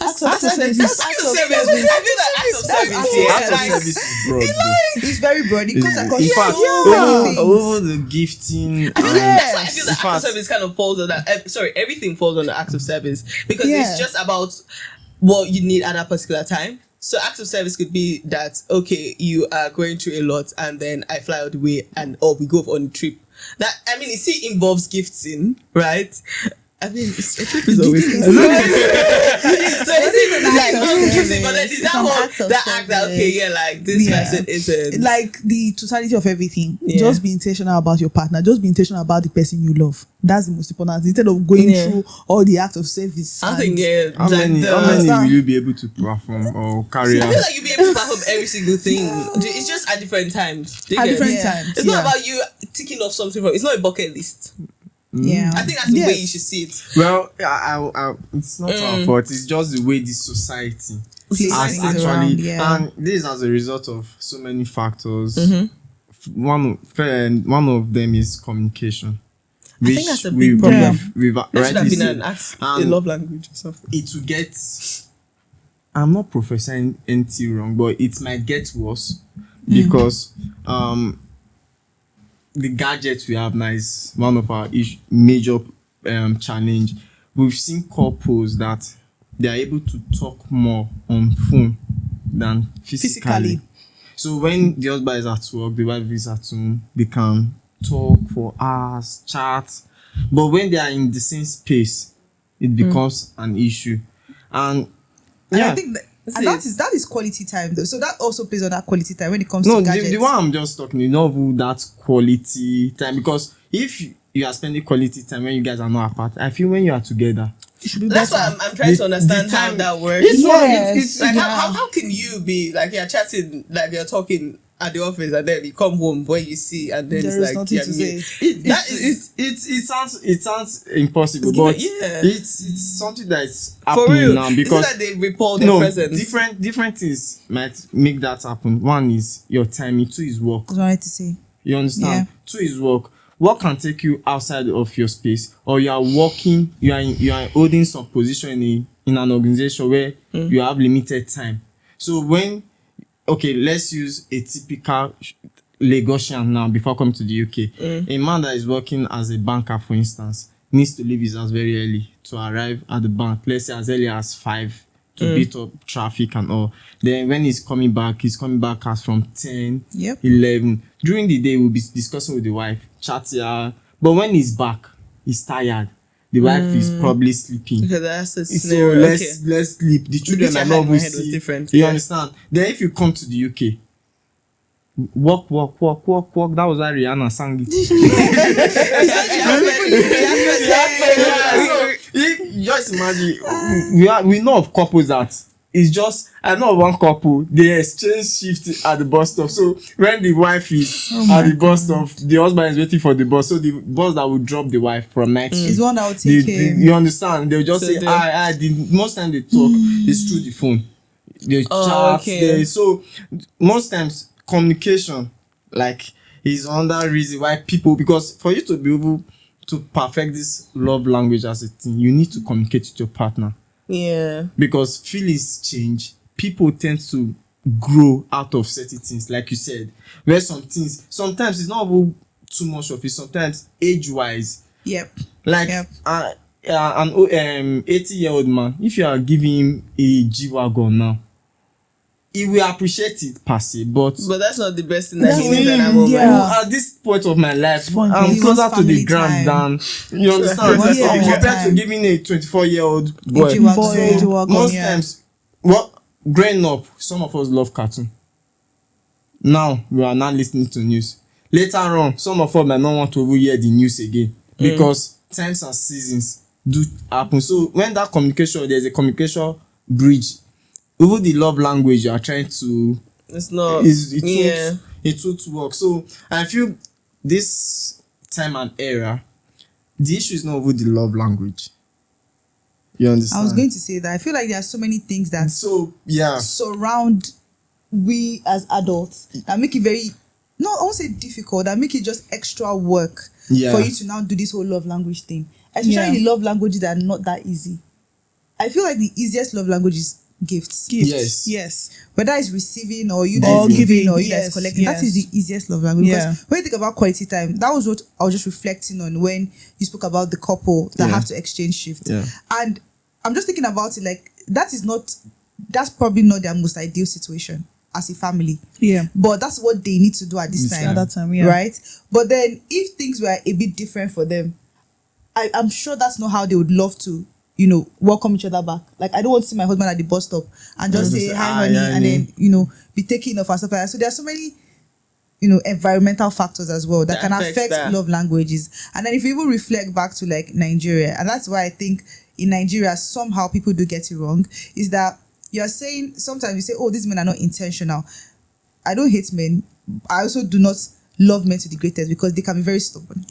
Acts of service. Acts of service. I feel like acts of service. Yeah, Act of like, service is broad. though. It's very broad. It goes across In fact, so yeah. many things. over the gifting, and That's why I feel in that act of fact, service kind of falls under. Everything falls under acts of service, because Yeah. it's just about what you need at that particular time. So acts of service could be that, okay, you are going through a lot, and then I fly all the way, or we go on a trip. That, I mean, it involves gifting, right? I mean, a trip is always so it's like gifting, but then is that an whole act of that act that, okay, service. yeah, like this Yeah. person isn't Like the totality of everything. Yeah. Just be intentional about your partner. Just be intentional about the person you love. That's the most important. Instead of going Yeah. through all the acts of service. I and- think how many understand. will you be able to perform or carry I out? feel like you'll be able to perform every single thing. It's just at different times. Do you At get different it? times. It's not about you ticking off something from. It's not a bucket list. Yeah. I think that's the way Yes. you should see it. Well, it's not our fault. It's just the way this society Plays has things actually, around, yeah. and this is as a result of so many factors. Mm-hmm. One of them is communication. I think that's a big problem. We've That should have rightly been said. an act, a And love language or something. it will get. I'm not professing anything wrong, but it might get worse because the gadgets we have now is one of our major challenge. We've seen couples that they are able to talk more on phone than physically. Physically. So when the husband is at work, the wife is at home, they can talk for hours, chat. But when they are in the same space, it becomes an issue. And And yeah, I think that is quality time though. So that also plays on that quality time when it comes no, to gadgets. the one I'm just talking, you know, that quality time. Because if you are spending quality time when you guys are not apart, I feel when you are together, That's why I'm trying to understand how that works. Yes. Like how can you be like you're chatting, like you're talking at the office, and then you come home where you see, and then There it's is like nothing yeah, to say. It sounds impossible, but yeah. it's something that is for happening real. now Is it because that they repel their presence? different things might make that happen. One is your timing, two is work. That's what I wanted to say. You understand? Yeah. Two is work. Work can take you outside of your space, or you are working, you are holding some position in an organization where you have limited time. So when let's use a typical Lagosian now before coming to the UK. A man that is working as a banker, for instance, needs to leave his house very early to arrive at the bank, let's say as early as 5 to beat up traffic and all. Then when he's coming back as from 10, Yep. 11. During the day, we'll be discussing with the wife, chatting her. But when he's back, he's tired. The wife is probably sleeping. Okay, that's a So scenario. let's sleep. The children picture I are had not in my even head was see. different, You yeah. understand? Then if you come to the UK, walk. That was why Rihanna sang it. So just imagine, we know of couples that it's just, I know of one couple, they exchange shift at the bus stop. So when the wife is at the bus stop, the husband is waiting for the bus. So the bus that will drop the wife from night shift, It's one that will take him. you understand? They'll just So say, they- most time they talk is through the phone. They chat. okay. So most times communication like is another reason why people, because for you to be able to perfect this love language as a thing, you need to communicate with your partner. Yeah. Because feelings change, people tend to grow out of certain things, like you said, where some things sometimes it's not even too much of it, sometimes age wise, Yep. like Yep. an 80-year-old man, if you are giving him a G-Wagon now, he will appreciate it per se, but that's not the best thing that he That's needs at that him, moment. yeah. at this point of my life, Fun. I'm He closer wants to the family ground time. than you understand. He wants family Compared to time. giving a 24-year-old boy. G-Wagon. Boy, So, G-Wagon, Most yeah. times, growing up, some of us love cartoon. Now we are not listening to news. Later on, some of us might not want to even hear the news again because times and seasons do happen. So when that communication, there's a communication bridge. Even the love language you are trying to, It's not. it won't work. So I feel this time and era, the issue is not over the love language. You understand? I was going to say that I feel like there are so many things that So yeah, surround we as adults that make it very, no, I won't say difficult, that make it just extra work Yeah. for you to now do this whole love language thing. Especially Yeah. the love languages that are not that easy. I feel like the easiest love language is gifts. Gifts. Yes. Yes. Whether it's receiving or you Or that's giving giving, or you yes, that's collecting, that yes. is the easiest love language. Yeah. Because when you think about quality time, that was what I was just reflecting on when you spoke about the couple that Yeah. have to exchange shift. Yeah. And I'm just thinking about it like that's probably not their most ideal situation as a family. Yeah. But that's what they need to do at this This time. At that time, yeah. Right? But then if things were a bit different for them, I'm sure that's not how they would love to, welcome each other back. Like, I don't want to see my husband at the bus stop and just say, hi, honey, yeah, and then, be taking off and stuff like that. So there are so many, environmental factors as well that can affects affect that. love languages. And then if you even reflect back to like Nigeria, and that's why I think in Nigeria, somehow people do get it wrong, is that you're saying, sometimes you say, oh, these men are not intentional. I don't hate men. I also do not love men to the greatest because they can be very stubborn.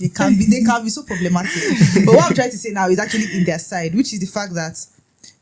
They can be so problematic. But what I'm trying to say now is actually in their side, which is the fact that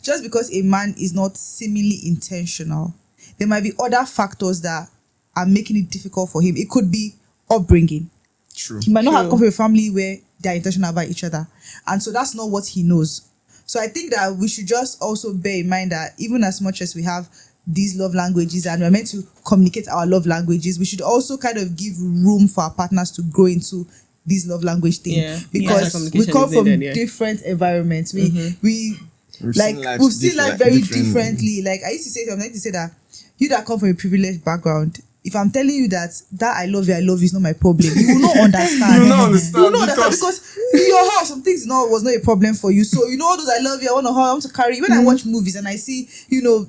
just because a man is not seemingly intentional, there might be other factors that are making it difficult for him. It could be upbringing. True. He might not have True. come from a family where they're intentional about each other. And so that's not what he knows. So I think that we should just also bear in mind that even as much as we have these love languages and we're meant to communicate our love languages, we should also kind of give room for our partners to grow into this love language thing. Yeah. Because Yeah. we come from Needed, yeah. different environments. We We've seen life we've seen life very differently. differently. Like I used to say, I'm like to say that you that come from a privileged background, if I'm telling you that I love you is not my problem, you will not understand. You will not understand You will not understand because in your house some things was not a problem for you. So all those I love you, I want to carry. When I watch movies and I see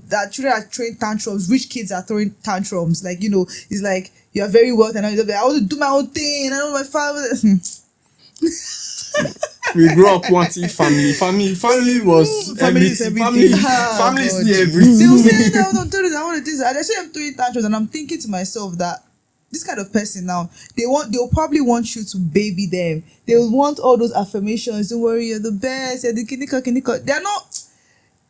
that children are throwing tantrums, rich kids are throwing tantrums, like it's like you are very wealthy and I want to do my own thing. I know my father. We grew up wanting family. Family was Family is everything. everything. Family is God. the They will everything. say, no, do this, I want to do this. And I say I'm doing tantrums, and I'm thinking to myself that this kind of person now, they'll probably want you to baby them. They'll want all those affirmations. Don't worry, you're the best. You're the kinika.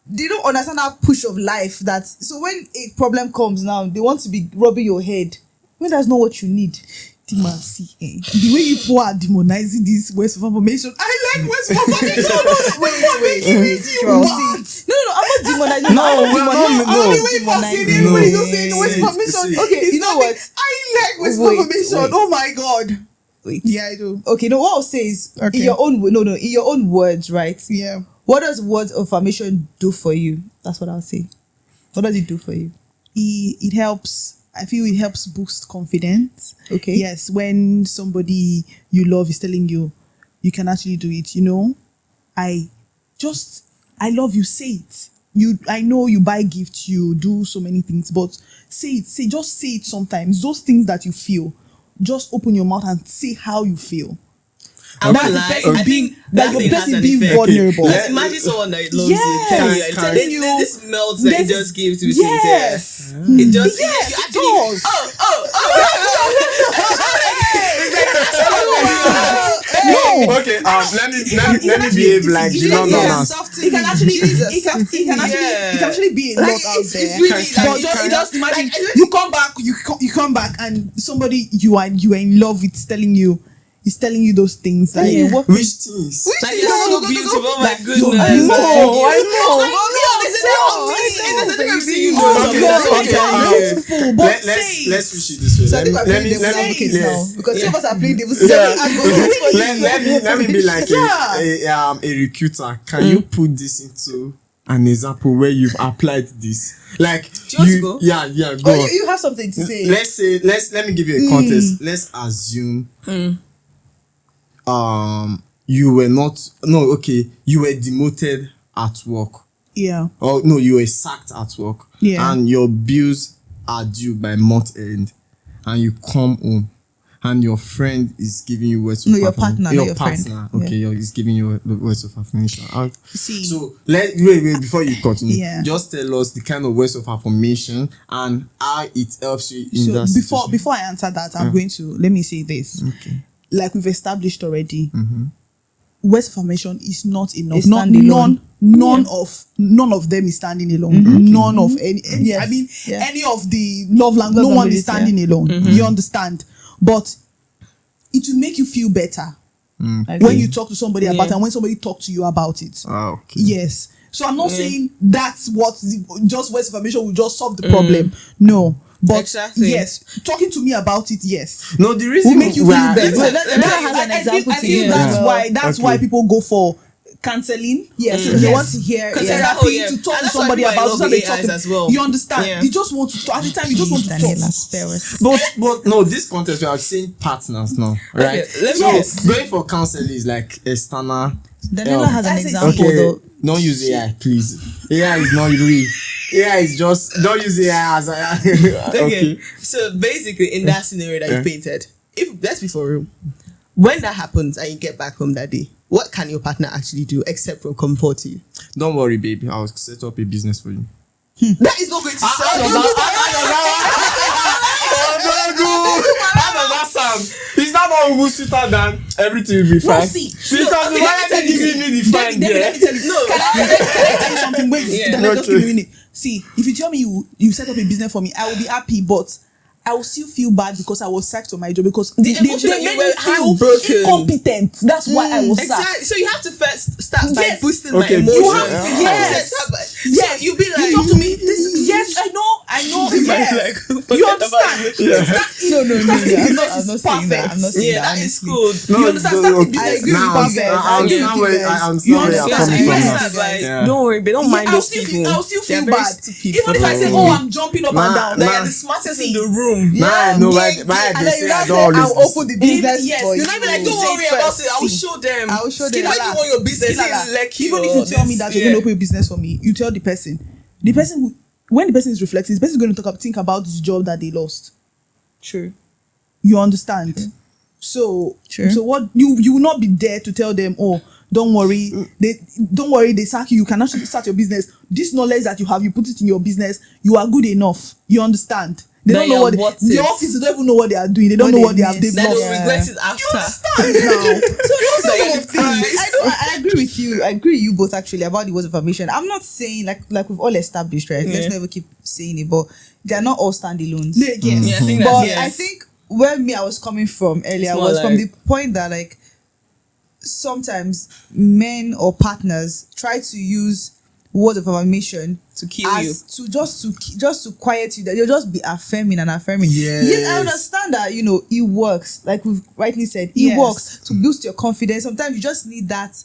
They don't understand that push of life. So when a problem comes now, they want to be rubbing your head when that's not what you need. Dinma, see, the way you people are demonizing these words of affirmation, I like words of affirmation. Wait, girl. See, no, I'm not demonizing. No, The way people are saying it, everybody's just saying words of affirmation. Okay, It's you know not what? I like words of Wait, affirmation. wait. Oh my god. Wait. Yeah, I do. Okay, no, what I'll say is Okay. in your own in your own words, right? Yeah. What does words of affirmation do for you? That's what I'll say. What does it do for you? It helps. I feel it helps boost confidence. Okay. Yes, when somebody you love is telling you you can actually do it, I love you, say it. I know you buy gifts, you do so many things, but just say it sometimes. Those things that you feel, just open your mouth and say how you feel. I That's won't the lie. person I being- think that that your thing has person an being effect. vulnerable. Like, imagine someone that loves Yes. you, telling you, Telling you- this melt that it There's- just gives to Yes. It just, Yes, you it actually, does. No. Okay, let me behave like the Londoners. It can actually be a lot out there. It's really But just imagine you come back and somebody you are in love with is telling you those things. Like, Yeah. Which things? like, you're so beautiful, oh my goodness. I beautiful, but say Let's switch it this way. So I think we're playing devil's advocate now because some of us are playing devil's advocate. Let me be like Yeah. a recruiter. Can you put this into an example where you've applied this? Like, Do you want to go? Yeah, go on. You have something to say. Let me give you a context. Let's assume you were demoted at work. yeah. Or no, you were sacked at work. Yeah. And your bills are due by month end. And you come home and your friend is giving you words of No, your affirmation. partner, not your friend. Okay, he's giving you the words of affirmation. See. So wait before you continue. Yeah. Just tell us the kind of words of affirmation and how it helps you in So that situation. before I answer that, I'm going to let me say this. Okay. Like we've established already, words of affirmation is not enough. They stand alone. None of them is standing alone. None of any. Yes. I mean, Yeah. any of the love language, no Love one is languages, standing alone. You understand? But it will make you feel better Okay. when you talk to somebody about it Yeah. and when somebody talk to you about it. Okay. Yes. So I'm not saying that's what just words of affirmation will just solve the problem. No. But Exactly. yes, talking to me about it, yes, No, the reason will make you feel why- better. Let me have an example I to feel you that's as why that's Okay. why people go for counseling. Yes, They yes. want to hear. Because Therapy, yeah. Oh, yeah. to talk And to that's why somebody people about love so the they talk AIs to- as well. You understand? Yeah. You just want to talk. At the time, you just want to Daniella, talk. spare us. But no, this context we are saying partners now, right? Okay, let me so guess. going for counseling is like external. Daniela has an I say- example Okay, though. don't use AI, please. AI is not real. AI is just don't use AI as a Okay. So basically, in that scenario that you painted, if let's be for real, when that happens and you get back home that day, what can your partner actually do except for comfort you? Don't worry, baby. I'll set up a business for you. That is not going to How sell does you. How does that sound? Is that not who's sweeter than everything will be No, fine? see, Because no, the let me tell way you, giving me the fine Let there. me tell you. No. Can I tell you something? Wait, Yeah. Daniela, just Okay. give me a minute. See, if you tell me you set up a business for me, I will be happy, but I will still feel bad because I was sacked on my job because The emotion that you made were me feel heartbroken. incompetent. That's why I was sacked. Exactly. So you have to first start by Yes. boosting Okay, my you emotion. have to- yes. So you be like, You talk to me. Yes, I know. Yes. Like, You forget understand? about No, Starting I'm business not is saying that. I'm not perfect. saying yeah, that. that is honestly. cool. You understand? Starting okay. business is Now perfect. I understand where You you're coming understand? from. Yes. now. That's why. Yeah. Don't worry, they don't Yeah, mind I'll those still people. feel, I'll still They're feel very bad. stupid Even if I say, them. "Oh, I'm jumping up and down," They Nah. are the smartest in See. the room. Now I know why Yeah, why and they then say you now I say, don't I'll always open the business Yes, for you're you. not even like, Don't say worry it about first. it. I will See. show them. I will show them. Skilala. When you want your business, Skilala. say Lekki Even if or you tell me this, that you're going to open a business for me, you tell the person when the person is reflecting, the person is going to think about this job that they lost. True. You understand? So Sure. so what you will not be there to tell them, oh, don't worry, they sack you can actually start your business. This knowledge that you have, you put it in your business, you are good enough, you understand. They That don't know you're what worth the it. office, they don't even know what they are doing, they don't What know they what they have miss. Then developed. they'll regret it after. Understand now. So those Like, kind of things. I agree with you. I agree with you both actually about the words of affirmation. I'm not saying like we've all established, right? Let's Yeah. never keep saying it, but they're not all standalones. Yes. Yeah, I think But that's I think where me I was coming from earlier It's more was from like- the point that like sometimes men or partners try to use words of affirmation to kill you. as to just to quiet you, that you'll just be affirming and affirming. Yes. I understand that it works, like we've rightly said, it Yes. works to boost your confidence. Sometimes you just need that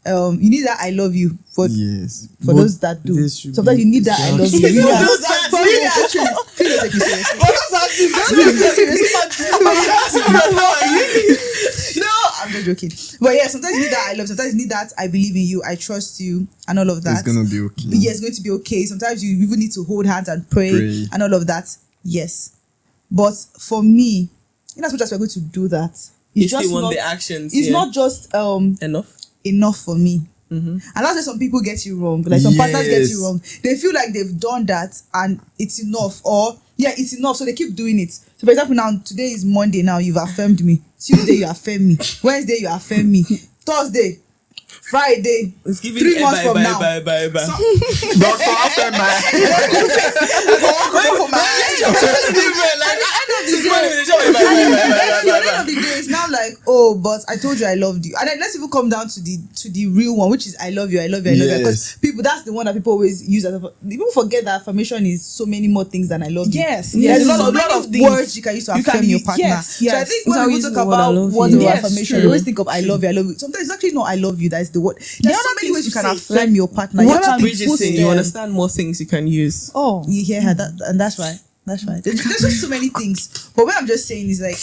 you need that I love you for Yes. for But those that do. there should Sometimes be- you need that I love you. Yeah. You need For that- those that for do. me, actually, please don't take me seriously. No, I'm just joking. But yeah, sometimes you need that I love. Sometimes you need that I believe in you, I trust you, and all of that. It's gonna be okay. Yeah, it's going to be okay. Sometimes you even need to hold hands and pray. And all of that. Yes, but for me, in as much as we're going to do that, You it's still just want not. the actions. It's yeah. not just enough. enough for me. And that's why some people get you wrong. Like some partners get you Yes. wrong. They feel like they've done that and it's enough, or yeah, it's enough. So they keep doing it. So for example, now today is Monday. Now you've affirmed me. Tuesday you affirm me. Wednesday you affirm me. Thursday, Friday. It's giving 3 months from now. bye. Dr. Afema. At the end of the day, it's now like, oh, but I told you I loved you. And then let's even come down to the real one, which is I love you, I love you, I love you. Because Yes. people, that's the one that people always use. People forget that affirmation is so many more things than I love you. Yes, There's yes. a lot, So of many things words you can use to you can affirm your use. partner. Yes, So I yes. think That's how when we we use talk the word I about love words you. of Yes, affirmation, true. we always think of I love you, I love you. Sometimes it's actually not I love you, that's the word. There's so other many things ways you to can say, affirm like, your partner. what You can have to Bridget put saying you them- understand more things you can use. Oh, Yeah, and that's right. That's right. There's just so many things. But what I'm just saying is like,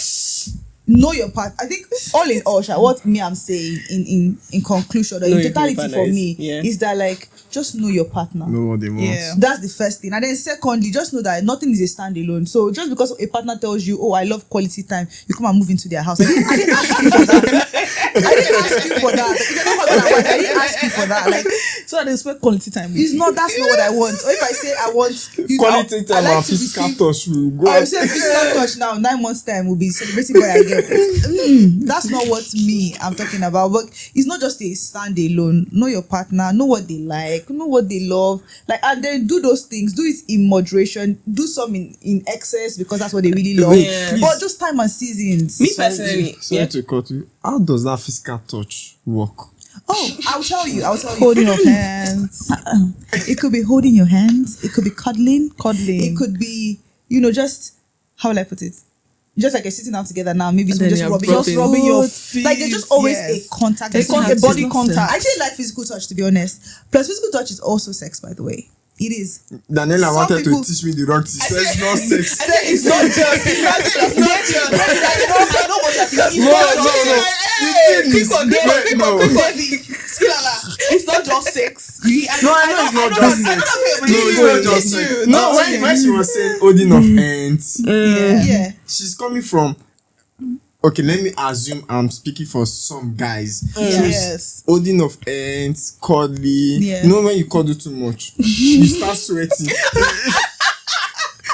know your part. I think all in all, what me I'm saying in conclusion or Know in your totality partner for is- me yeah. is that like just know your partner. Know what they want. Yeah. That's the first thing. And then secondly, just know that nothing is a standalone. So just because a partner tells you, oh, I love quality time, you come and move into their house. I didn't ask you for that. I didn't ask you for that. If you're not husband and wife, I didn't ask you for that. Like, so that they spend quality time with it's you. not, that's not what I want. Or if I say I want you Quality I time like and to physical receive- touch will go. I will say physical touch now. 9 months time we'll be celebrating what I get. That's not what me I'm talking about. But it's not just a standalone. Know your partner. Know what they like. Know what they love. Like, and then do those things. Do it in moderation. Do some in excess because that's what they really love. Yeah. But just time and seasons. Me personally, Sorry yeah. to cut you. How does that physical touch work? Oh, I'll tell you. Holding of hands, It could be holding your hands. It could be cuddling. cuddling. It could be, just how will I put it? Just like you're sitting down together now, maybe And someone then just you're rubbing your rubbing. Rubbing your foot. Like there's just feet, always yes. a contact. A between con- you a body two. contact. I actually like physical touch, to be honest. Plus, physical touch is also sex, by the way. It is. Daniela Some wanted people- to teach me the wrong thing. She said it's not sex. I said it's not just. It's not just. I know what you're thinking. Quick one, No. It's not just sex. No, I know it's not just sex. No, it's not just sex. No, when she was saying holding of hands, Yeah. she's coming from. Okay, let me assume I'm speaking for some guys. So Yes. holding of hands, cuddly. Yeah. You know when you cuddle too much, you start sweating.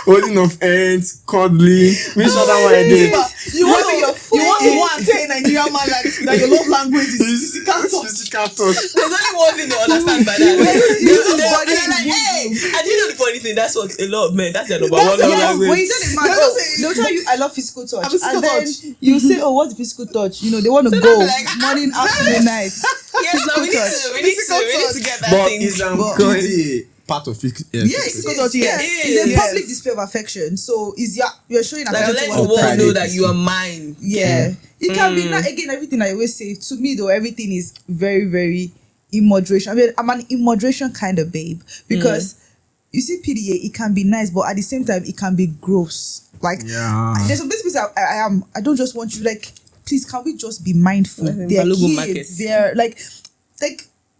Holding of hands, cuddling. Which other one again? You want to your you want to go and tell a Nigerian man like that your love language is physical touch. Physical touch. There's only one thing they understand by that. They're like, hey, and you know the funny thing, that's what a lot of men, that's their number one love Yes, when language. you tell a man, They'll say- they'll tell you I love physical touch, Physical and then touch. you say, oh, what's the physical touch? They want to So go they'll be like, morning, afternoon, night. Yes, no, we need to get that But thing is going. really part of it. Yes, Physical touch, yes. It's a Yes. public display of affection. So you're showing Like, affection let to the one world person. know that you are mine. Yeah. It can be again everything I always say. To me though, everything is very, very in moderation. I mean, I'm an in moderation kind of babe because you see PDA, it can be nice, but at the same time, it can be gross. Like there's some places I don't just want you like. Please, can we just be mindful? Like in They're Balogun Market. kids. They're like.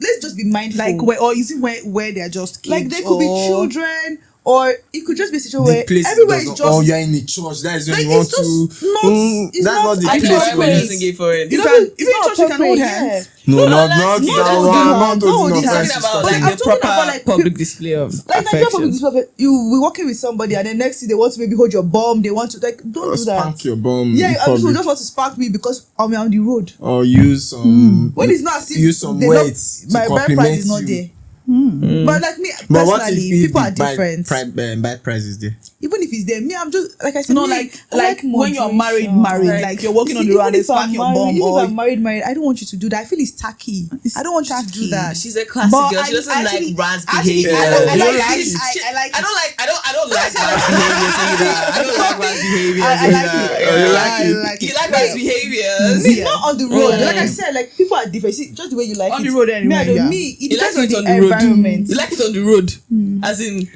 Let's just be mindful. Like where, or is it where they are just kids? Like they could be or- children, Or it could just be a situation The where place everywhere is doesn't- just or you're in a church. That is when like, you want it's just to. not- it's that's not not the I place know for everybody it. doesn't give for it. You it's can, not- even it's in not church you can hold appropriate, hands. No, No, not like, that not one. holding I'm hands, not not holding holding Talking offense. hands. about But like I'm the talking proper about, like, public display of like Nigerian public affection. display, you will walking with somebody and then next thing they want to maybe hold your bum, they want to like don't do that. Spank your bum Yeah, in I just public. want to spank me because I'm on the road. Or use some. When it's not as if use some they words not, to my bride price compliment is not you. there. But like me But what if personally, if people are the bride- different. bride price is there? Even if it's there, me, I'm just like I said, No, me, like I like when you're married, moderation. like you're walking on the Even road and they if I'm smack your married- bum, even or if I'm married, I don't want you to do that. I feel it's tacky. I don't want you to do tacky. that. She's a classic But girl. She I doesn't actually- like Raz actually, behavior. I You don't like like it. it? I like I it. don't like Raz behaviors either. I don't like Raz behaviors I either. like it. Oh, you like I it? like You it. like Raz behaviors? Me, not on the road. Mm. Like I said, like people are different. See, just the way you like On it. the road Me, anyway, I don't. yeah. Me, it You like depends it on on the the road. environment. You like it on the road, as in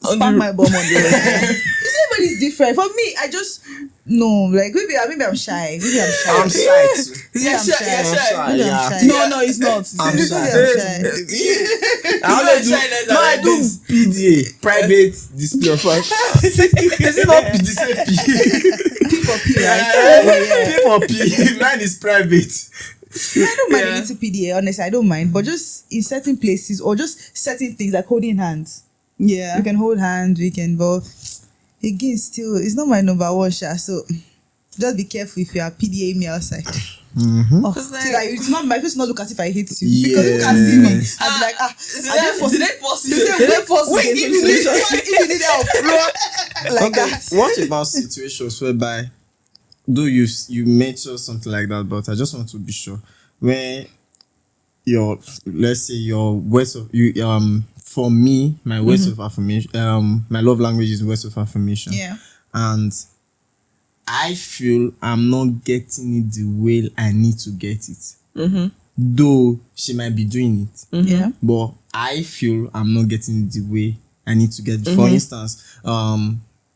on Spank the my bum on the road. Everybody's different. For me, I just no. Like maybe I'm shy. Maybe I'm shy. I'm shy too. Yeah, I'm sure, shy. yeah, I'm sure. shy. Maybe I'm Yeah. shy. No, it's not. I'm Maybe shy. I'm shy. I only do. Shyness No, I and do this. PDA, private display of affection. Is it not the same P? P for P, right? Yeah. P for P. Mine is private. I don't mind Yeah. a little PDA, honestly, I don't mind. But just in certain places or just certain things like holding hands. Yeah. We can hold hands, we can both. Again, still, it's not my number one shot. So just be careful if you are PDA me outside. Mm-hmm. Oh, It's like- see, like, it's not my face, not look as if I hate you. Yeah. Because you can see me. I'll be like, Did they force you? They say, Did they wait, force you? wait, if you need if you need help, like Okay. that. What about situations whereby, though you mentioned something like that, but I just want to be sure when your, let's say your words of you for me, my words of affirmation, my love language is words of affirmation. Yeah. And I feel I'm not getting it the way I need to get it. Though she might be doing it, Yeah. but I feel I'm not getting it the way I need to get it. For instance,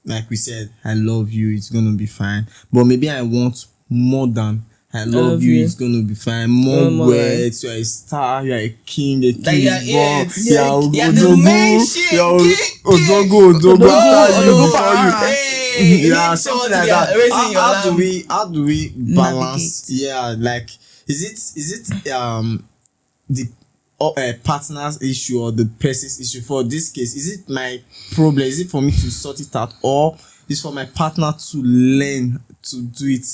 like we said, I love you, it's gonna be fine. But maybe I want more than I love you, it's gonna be fine. More More words, you're a star, you're a king, a That you are king born, it. you're You're the main shit, you're king. Odogo after you, before you. Hey, you Yeah, need something someone like to be that. raising your How lamp. how do we balance? Yeah, like is it the partner's issue or the person's issue? For this case, is it my problem? Is it for me to sort it out, or is for my partner to learn to do it?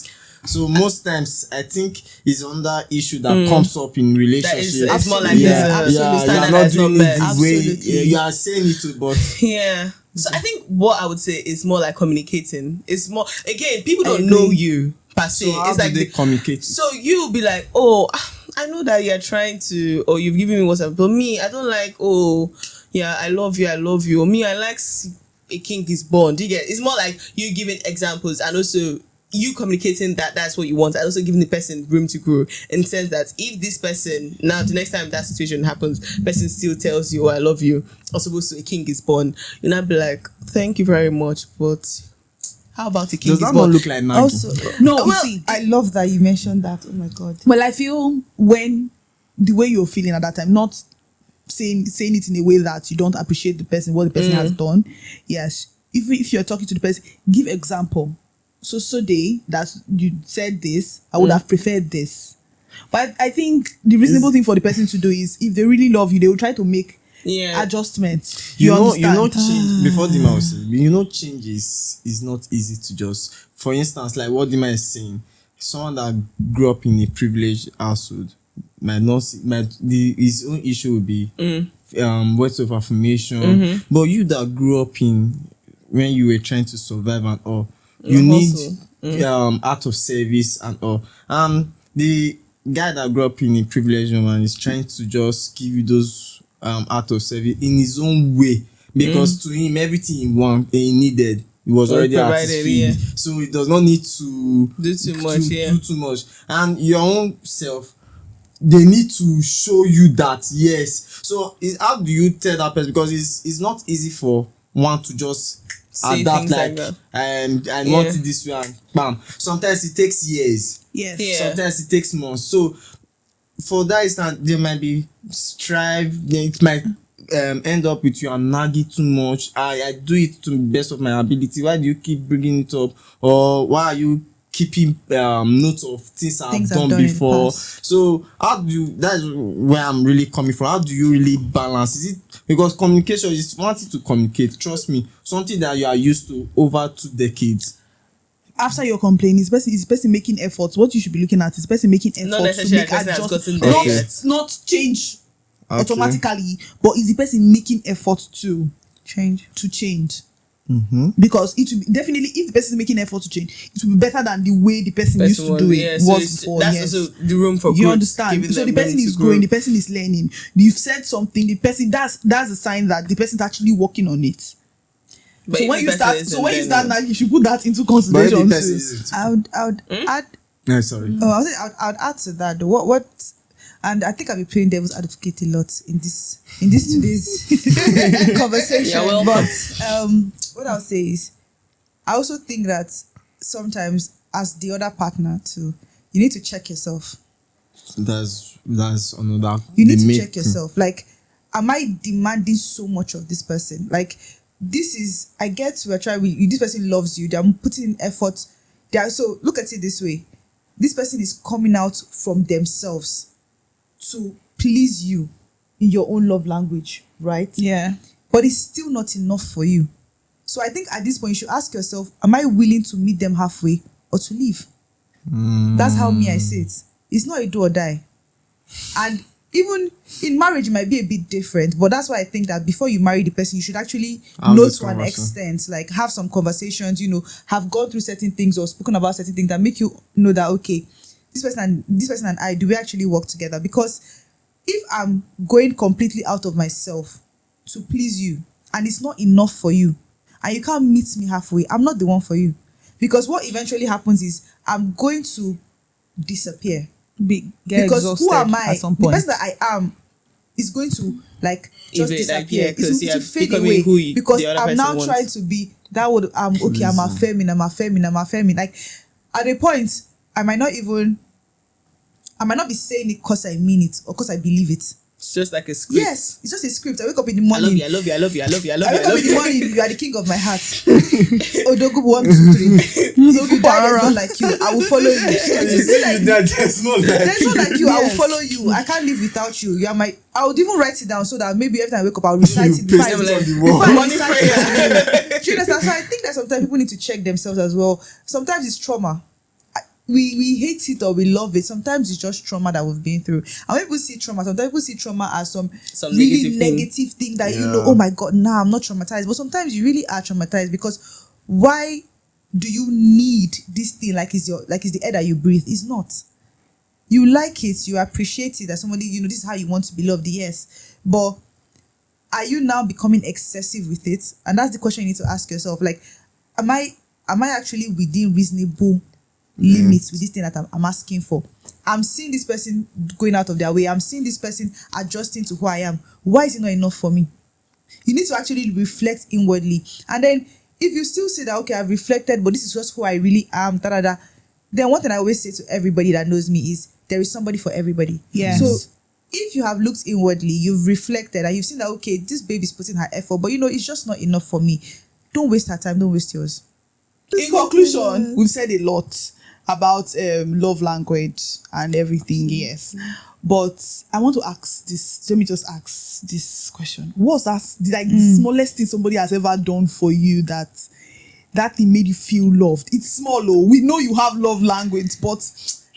So most times I think it's under issue that comes up in relationships. it's more like yeah, this, yeah, standard you're not that's doing not it the met. way Absolutely. you are saying it to, but Yeah. So I think what I would say is more like communicating. It's more, again, people don't agree. know you per se. so how It's do like they communicate? so you'll be like, oh, I know that you're trying to, or you've given me WhatsApp, but me, I don't like, oh, yeah, I love you. Or me, I like a king is born. Do you get? It's more like you giving examples and also you communicating that that's what you want, and also giving the person room to grow, in the sense that if this person, now the next time that situation happens, person still tells you, oh, I love you, or supposed to a king is born, you not be like, thank you very much, but how about a king Does is that born? not look like nagging? Also, No, you Well, see, I love that you mentioned that. Oh my god. well, I feel when the way you're feeling at that time, not saying it in a way that you don't appreciate the person, what the person has done. Yes, if you're talking to the person, give example. So day that you said this, I would have preferred this. But I think the reasonable thing for the person to do is, if they really love you, they will try to make Yeah. adjustments. you know understand? change before Dima was saying, change is not easy to just, for instance, like what Dima is saying, someone that grew up in a privileged household might not see, his own issue would be words of affirmation, but you that grew up in when you were trying to survive and all, you need act of service and all, the guy that grew up in a privileged woman is trying to just give you those act of service in his own way, because to him everything he needed, it was already at his provided, feet. yeah. So he does not need to Do too much, yeah. do too much. And your own self, they need to show you that, yes. So how do you tell that person? Because it's not easy for one to just Say adapt, things like that. I want it this way and bam. Sometimes it takes years. Yes. Yeah. Sometimes it takes months. So for that instance, there might be strife. It might end up with you and nag it too much. I do it to the best of my ability. Why do you keep bringing it up? Or why are you keeping notes of things I've done in the before? past. So how do you, that's where I'm really coming from. How do you really balance? Is it because communication is wanting to communicate, trust me, something that you are used to over 2 decades. After your complaint, is the person making efforts. What you should be looking at is the person making efforts Not to necessarily make the person has adjustments, gotten there not yet. not change Okay. automatically, but is the person making effort to Change. change? Mm-hmm. Because it will be, definitely, if the person is making effort to change, it will be better than the way the person used to do it so was before. that's Yes. also the room for You growth, understand? giving So them the person room is to growing, grow. the person is learning. You've said something, the person, that's a sign that the person is actually working on it. But So if when the you person start, isn't, so when you then start no. now, you should put that into But if the consideration person too. isn't. I would add. No, sorry. Oh, I would add to that. What? And I think I'll be playing devil's advocate a lot in this today's conversation. You're welcome. But what I'll say is, I also think that sometimes, as the other partner too, you need to check yourself. That's another. You need they to make- check yourself. Like, am I demanding so much of this person? Like, this is, I get we're trying. This person loves you. They're putting in effort. So look at it this way: this person is coming out from themselves to please you in your own love language, right? Yeah. But it's still not enough for you. So I think at this point you should ask yourself: am I willing to meet them halfway or to leave? That's how me I see it. It's not a do or die. And even in marriage, it might be a bit different. But that's why I think that before you marry the person, you should actually Have know this to an conversation. extent, like have some conversations, have gone through certain things or spoken about certain things that make you know that, okay, this person and I, do we actually work together? Because if I'm going completely out of myself to please you and it's not enough for you and you can't meet me halfway, I'm not the one for you. Because what eventually happens is I'm going to disappear. Get Because exhausted who am I? at some The point. person that I am is going to like just Like, disappear. yeah, 'cause It you're will fade becoming away who because the other I'm person now wants. trying to be that would okay, I'm affirming. Like at a point, I might not be saying it because I mean it or because I believe it. It's just like a script. Yes, it's just a script. I wake up in the I morning. love you. I wake up in in the the morning, you are the king of my heart. Odogu 1, 2, 3. If you die, there's not like you. I will follow you. It's Say like you that there's no like there's not like you. I will Yes. follow you. I can't live without you. You are my. I would even write it down so that maybe every time I wake up, I'll recite You it before I paste it like- on the before wall. I Morning recite prayer. it. Do you understand? So I think that sometimes people need to check themselves as well. Sometimes it's trauma. We hate it or we love it. Sometimes it's just trauma that we've been through. And when people see trauma, sometimes people see trauma as some really negative thing that Yeah. oh my god, nah, I'm not traumatized. But sometimes you really are traumatized because why do you need this thing like it's the air that you breathe? It's not. You like it, you appreciate it that somebody, this is how you want to be loved, yes. But are you now becoming excessive with it? And that's the question you need to ask yourself. Like, am I actually within reasonable limits with this thing that I'm asking for? I'm seeing this person going out of their way. I'm seeing this person adjusting to who I am. Why is it not enough for me? You need to actually reflect inwardly. And then if you still say that, okay, I've reflected, but this is just who I really am, then one thing I always say to everybody that knows me is there is somebody for everybody. Yes. So if you have looked inwardly, you've reflected and you've seen that, okay, this baby's putting her effort, but it's just not enough for me. Don't waste her time. Don't waste yours. In conclusion, we've said a lot about love language and everything, yes. But I want to ask this. Let me just ask this question. What's that the smallest thing somebody has ever done for you that thing made you feel loved? It's small, oh. We know you have love language, but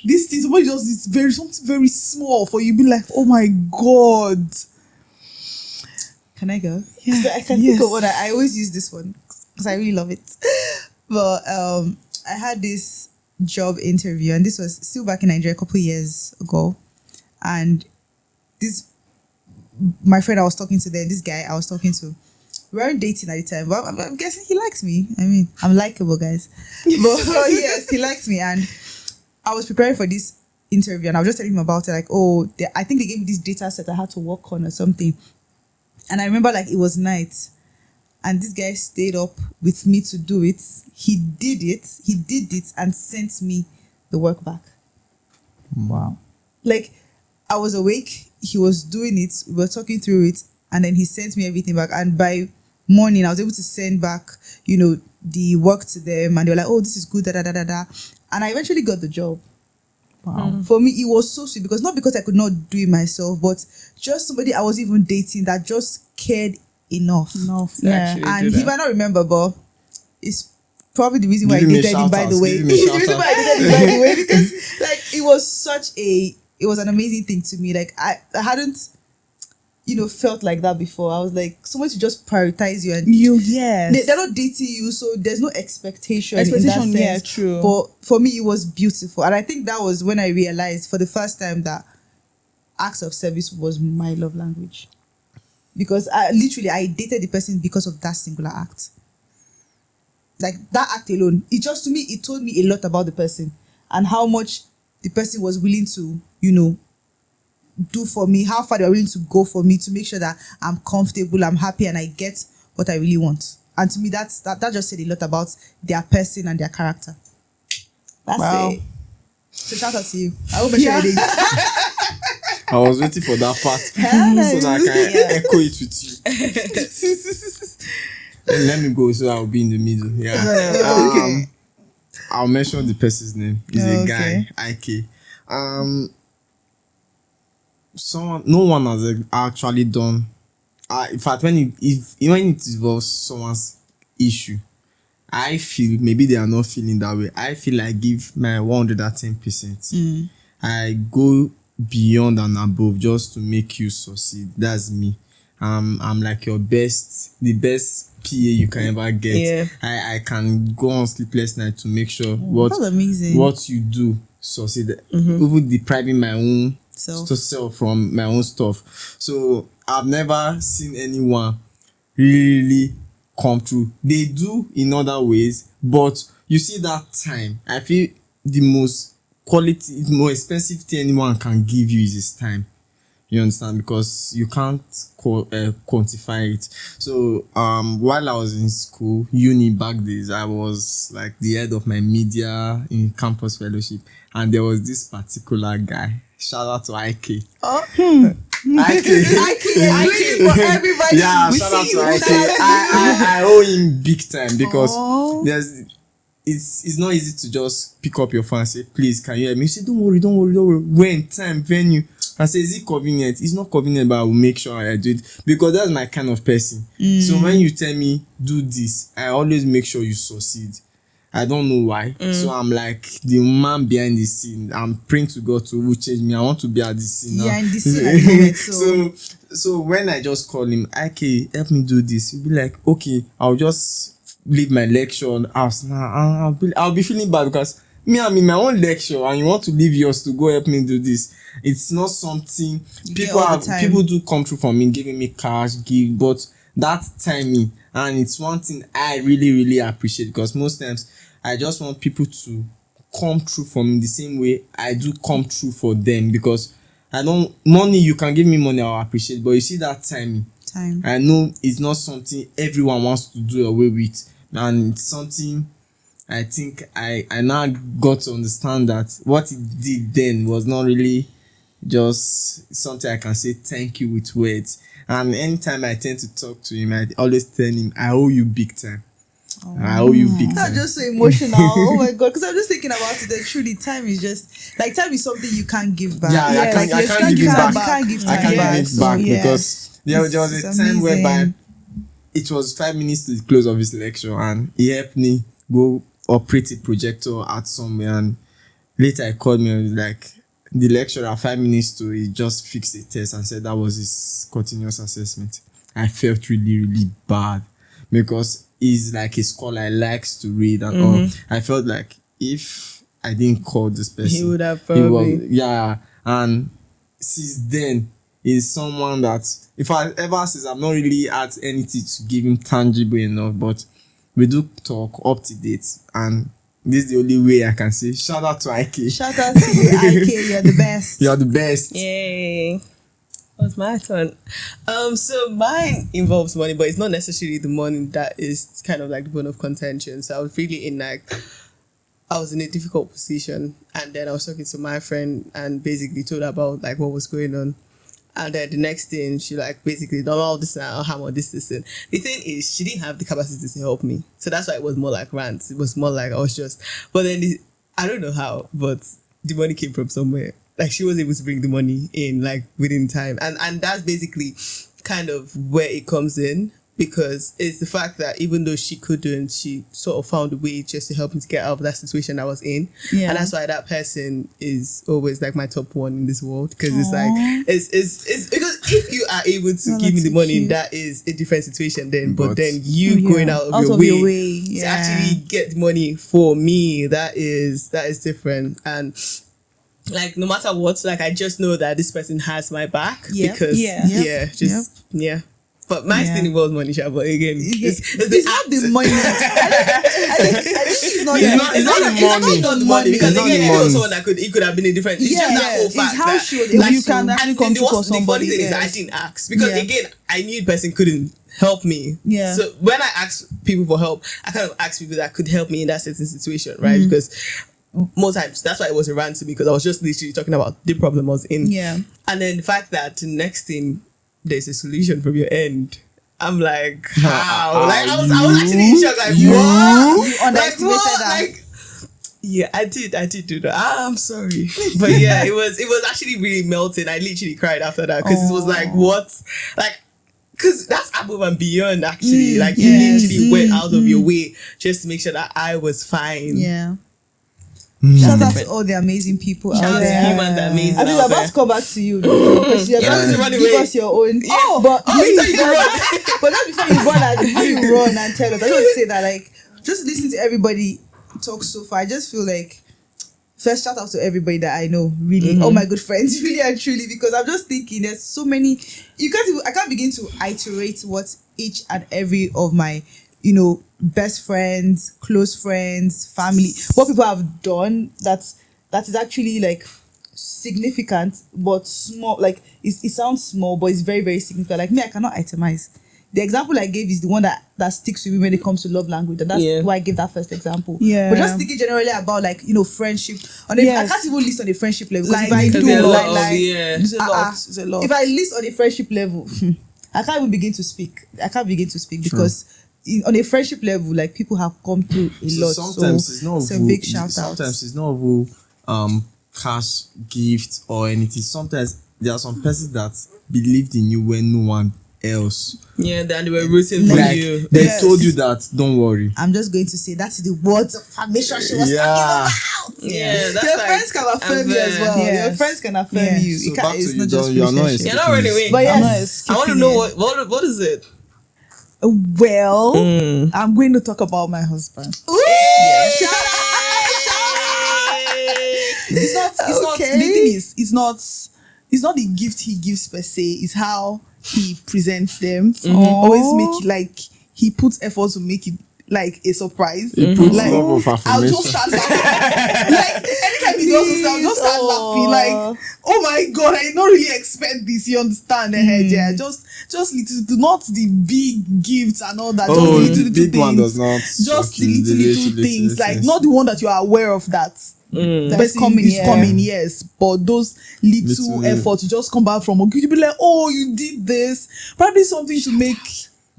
this thing somebody does something very small for you. Be like, oh my god. Can I go? Yeah, I can yes. think of one. I always use this one because I really love it. But I had this job interview, and this was still back in Nigeria a couple years ago. And my friend I was talking to there, this guy I was talking to, we weren't dating at the time, but I'm guessing he likes me. I mean, I'm likable, guys. But yes, he likes me. And I was preparing for this interview, and I was just telling him about it. Like, I think they gave me this data set I had to work on or something. And I remember like it was night, and this guy stayed up with me to do it. He did it and sent me the work back. Wow. Like, I was awake, he was doing it, we were talking through it, and then he sent me everything back. And by morning, I was able to send back, the work to them, and they were like, "Oh, this is good, da da da da da," and I eventually got the job. Wow. For me, it was so sweet because not because I could not do it myself, but just somebody I was even dating that just cared enough. Yeah. And he might not remember, but it's probably the reason why I Give him a dated him, by shout the out. way. Give him a It's the shout reason out. why I dated him, by the way, because like it was an amazing thing to me. Like I hadn't, felt like that before. I was like, someone to just prioritize you, and they're not dating you, so there's no expectation. In that sense. Yeah, true. But for me, it was beautiful, and I think that was when I realized for the first time that acts of service was my love language. Because I dated the person because of that singular act. Like that act alone, it told me a lot about the person and how much the person was willing to, do for me, how far they were willing to go for me to make sure that I'm comfortable, I'm happy, and I get what I really want. And to me, that just said a lot about their person and their character. That's it. So shout out to you. I hope I share it. I was waiting for that part so that I can echo it with you. And let me go so I'll be in the middle. Yeah. Okay. I'll mention the person's name. He's a guy, IK. No one has actually done. In fact, when it involves someone's issue, I feel maybe they are not feeling that way. I feel I give my 110%. I go beyond and above just to make you succeed. That's me. I'm like the best PA you can ever get. Yeah. I can go on sleepless night to make sure That's amazing. what you do succeed. Even depriving my own self from my own stuff. So I've never seen anyone really come through. They do in other ways, but you see that time. I feel the most expensive thing anyone can give you is his time. You understand? Because you can't quantify it. So while I was in school, uni back days, I was like the head of my media in campus fellowship, and there was this particular guy. Shout out to IK. IK for everybody. Yeah, We shout out see to you. IK. I owe him big time because it's not easy to just pick up your phone and say, "Please, can you help me?" You say, don't worry. When, time, venue. I say, is it convenient? It's not convenient, but I will make sure I do it because that's my kind of person. So when you tell me do this, I always make sure you succeed. I don't know why. So I'm like the man behind the scene. I'm praying to God to change me. I want to be at the scene now. Yeah, in the scene at the moment. So when I just call him, "Okay, help me do this," he'll be like, "Okay, I'll just leave my lecture on house now. I'll be feeling bad because I'm in my own lecture and you want to leave yours to go help me do this." It's not something people do come through for me, giving me cash, but that timing, and it's one thing I really, really appreciate because most times I just want people to come through for me the same way I do come through for them because money, you can give me money, I'll appreciate, but you see that timing. I know it's not something everyone wants to do away with, and it's something I think I now got to understand that what he did then was not really just something I can say thank you with words. And anytime I tend to talk to him, I always tell him, "I owe you big time." I owe you big time. I'm just so emotional. Oh my God, because I'm just thinking about it. That truly, time is just like time is something you can't give back. Yeah, Yes, I can't give it back. You can't give I time can't back. give it back So, because there was a it's time whereby amazing. it was 5 minutes to the close of his lecture, and he helped me go operate a projector at somewhere. And later, he called me and was like, the lecturer 5 minutes to he just fixed a test and said that was his continuous assessment. I felt really, really bad because he's like a scholar, he likes to read and all. I felt like if I didn't call this person, He would have probably. and since then he's someone that if I ever since I've not really had anything to give him tangible enough, but we do talk up to date, and this is the only way I can say shout out to IK. Shout out to you, IK. You're the best. You're the best. Yay. What's my turn? So mine involves money, but it's not necessarily the money that is kind of like the bone of contention. So I was really I was in a difficult position, and then I was talking to my friend and basically told her about like what was going on. And then the next thing, she like basically done all this now, how much this. And the thing is, she didn't have the capacity to help me. So that's why it was more like rants. It was more like I was just, but then I don't know how, but the money came from somewhere. Like she was able to bring the money in like within time. And that's basically kind of where it comes in. Because it's the fact that even though she couldn't, she sort of found a way just to help me to get out of that situation I was in. Yeah. And that's why that person is always like my top one in this world. Because it's like, it's because if you are able to give me the money, that is a different situation then. But then you going out of your way to actually get the money for me, that is different. And like, no matter what, like, I just know that this person has my back. Yeah. Because, yeah. But my thing involves money, Sha, but again, it's not the money. I think it's not the money. Because It's not again, the if it was money. someone that it could have been a different. It's just that whole it's fact how that she was like, you can actually come to for the funny somebody thing is that I else. didn't ask because Yeah. again, I knew the person couldn't help me. Yeah. So when I asked people for help, I kind of asked people that could help me in that certain situation, right? Because most times that's why it was a rant to me because I was just literally talking about the problem I was in. Yeah. And then the fact that the next thing there's a solution from your end. I'm like, how? Like I was actually in shock. Like what? You underestimated that. Like, yeah, I did do that. I'm sorry, but yeah, it was actually really melting. I literally cried after that because it was like, what? Like, because that's above and beyond. Actually, like you literally went out of your way just to make sure that I was fine. Yeah. Shout out to all the amazing people Shout out out to there. humans that are amazing. I think out I'm about there. to come back to you because you're about to run give away. us your own. Yeah. But you thought you could run. but not before you run and tell us. I just want to say that like just listening to everybody talk so far, I just feel like first shout out to everybody that I know, really, all my good friends, really and truly, because I'm just thinking there's so many I can't begin to iterate what each and every of my best friends, close friends, family, what people have done that is actually like significant but small. Like it sounds small but it's very, very significant. Like me, I cannot itemize. The example I gave is the one that sticks with me when it comes to love language, and that's why I gave that first example. Yeah. But just thinking generally about like friendship. I can't even list on a friendship level because Like, if I do there's a lot of- It's a lot. It's a lot. if I list on a friendship level, I can't even begin to speak. Because on a friendship level, like people have come through a lot. Sometimes it's not a big shout out. sometimes it's not even cash gift or anything. Sometimes there are some persons that believed in you when no one else. Yeah, then they were rooting for Like you. they Yes. told you that don't worry. I'm just going to say that's the words of affirmation she was Yeah. talking about. Yeah, that's Your like, friends can affirm you as well. Yes. Your friends can affirm Yes. you. So It can't, back it's to not you, just you are not relationship. You're not running away. But I'm not yes, I want to escaping know it. what is it? Well, I'm going to talk about my husband. It's not Okay. the thing is it's not the gift he gives per se, it's how he presents them. Always make it like he puts effort to make it like a surprise. He puts Like, love of I'll affirmation. just start laughing. Like anytime he does this, I'll just start laughing. Like, oh my god, I did not really expect this. You understand? Yeah, just little, not the big gifts and all that. Oh, just the the little big one things. does not. Just shock the you, little things, like not the one that you are aware of that. That's Person coming, is yeah. coming, yes, but those little Little, efforts you just come back from, you'll be like, oh, you did this, probably something to make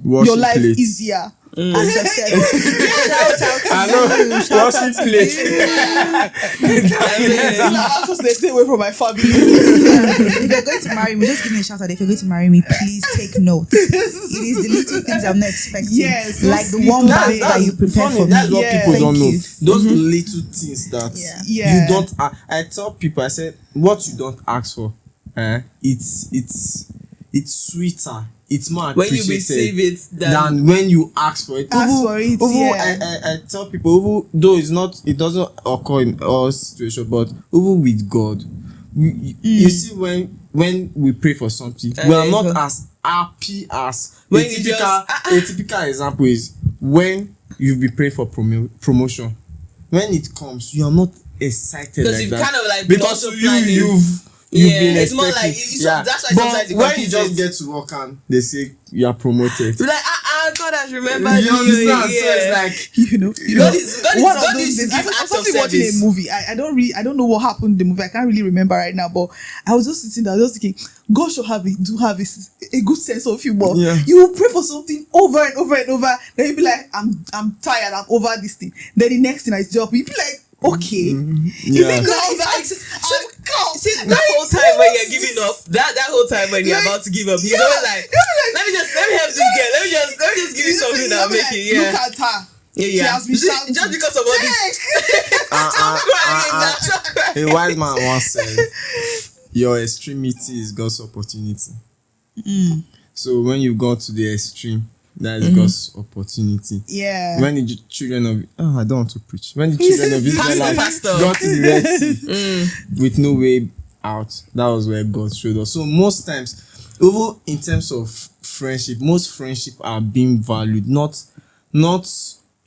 your Washing life plates. easier. And just said, shout out to I know. you. Shout out Washing to plates. I'm supposed to stay away from my family. If you're going to marry me, just give me a shout out. If you're going to marry me, please take note. It is the little things I'm not expecting. Yes, Like those the little one bag things. that you prepared funny, for me. that's what Yeah, people don't thank know. you. Those little things that Yeah. you don't. I tell people, I said, what you don't ask for, it's sweeter. It's more When you appreciated receive it, than when you ask for it. Ask for it, yeah. I tell people, though it doesn't occur in all situations, but even with God, you see when we pray for something, we are not as happy as When a you typical just- a typical example is when you've been praying for promotion. When it comes, you are not excited Because like you've that kind of like been because also you planning. you've Yeah, been it's more expecting. like- that's why But sometimes you when you confuse just it. get to work and they say you are promoted. You're like, God, God has remembered You you. understand? So Yeah. it's like, God is one of God those used to days. I give was acts of something watching a service. movie. I don't know what happened in the movie. I can't really remember right now. But I was just sitting there, just thinking, God should have a good sense of humor. Yeah. You will pray for something over and over and over. Then you'll be like, I'm tired. I'm over this thing. Then the next thing I job, you'll be like, okay, is yeah. it No, now in that fact, see that whole time when you're giving up, that whole time when you're about to give up, he's always like, let me help this girl. Let me just give you something that'll make it. Yeah. Look at her. Yeah, She has been shouting. just because of all this. Stop crying now. Stop crying. A wise man once said, your extremity is God's opportunity. So when you go to the extreme, that is God's opportunity. Yeah. When the children of I don't want to preach. When the children of Israel Pastor. got to the Red Sea with no way out, that was where God showed us. So most times, even in terms of friendship, most friendship are being valued, not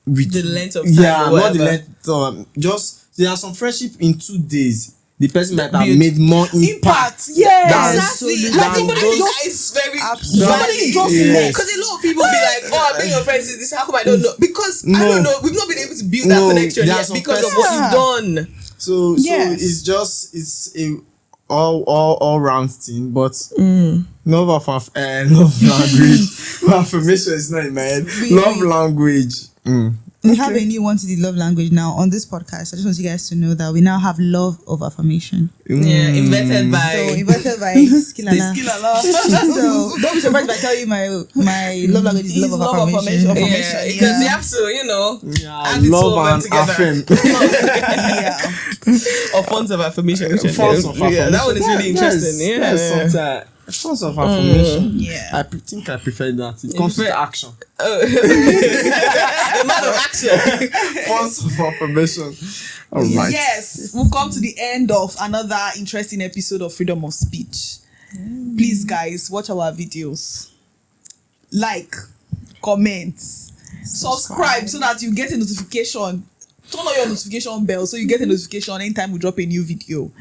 with The length of time. yeah, or not the whatever. length. Just there are some friendship in 2 days. The person might have Build. made more impact. Yes. Exactly. Than Like somebody those- that is very Absolutely. Somebody just yes. because a lot of people be like, oh, I'm being your friends. Is this how come I don't know? Because I No. don't know. We've not been able to build that No, connection there are yet some because of persons- what you've done. So Yes. it's a all round thing, but love language. Affirmation is not in my head. Really? Love language. We have a new one to the love language now on this podcast. I just want you guys to know that we now have love of affirmation. Yeah, invented So by invented by Skilala. So don't be surprised if I tell you my love language is love of affirmation. yeah, because you have to, you know, Yeah, add it to love them and together. affirm. Yeah. Or forms of affirmation. Which Forms of affirmation. that one is really interesting. Yeah. Forms of affirmation. Yeah. I think I prefer that. It comes to prefer- action. The man of action. Forms of affirmation. All right. Yes, we've come to the end of another interesting episode of Freedom of Speech. Please, guys, watch our videos. Like, comment, subscribe so that you get a notification. Turn on your notification bell so you get a notification anytime we drop a new video.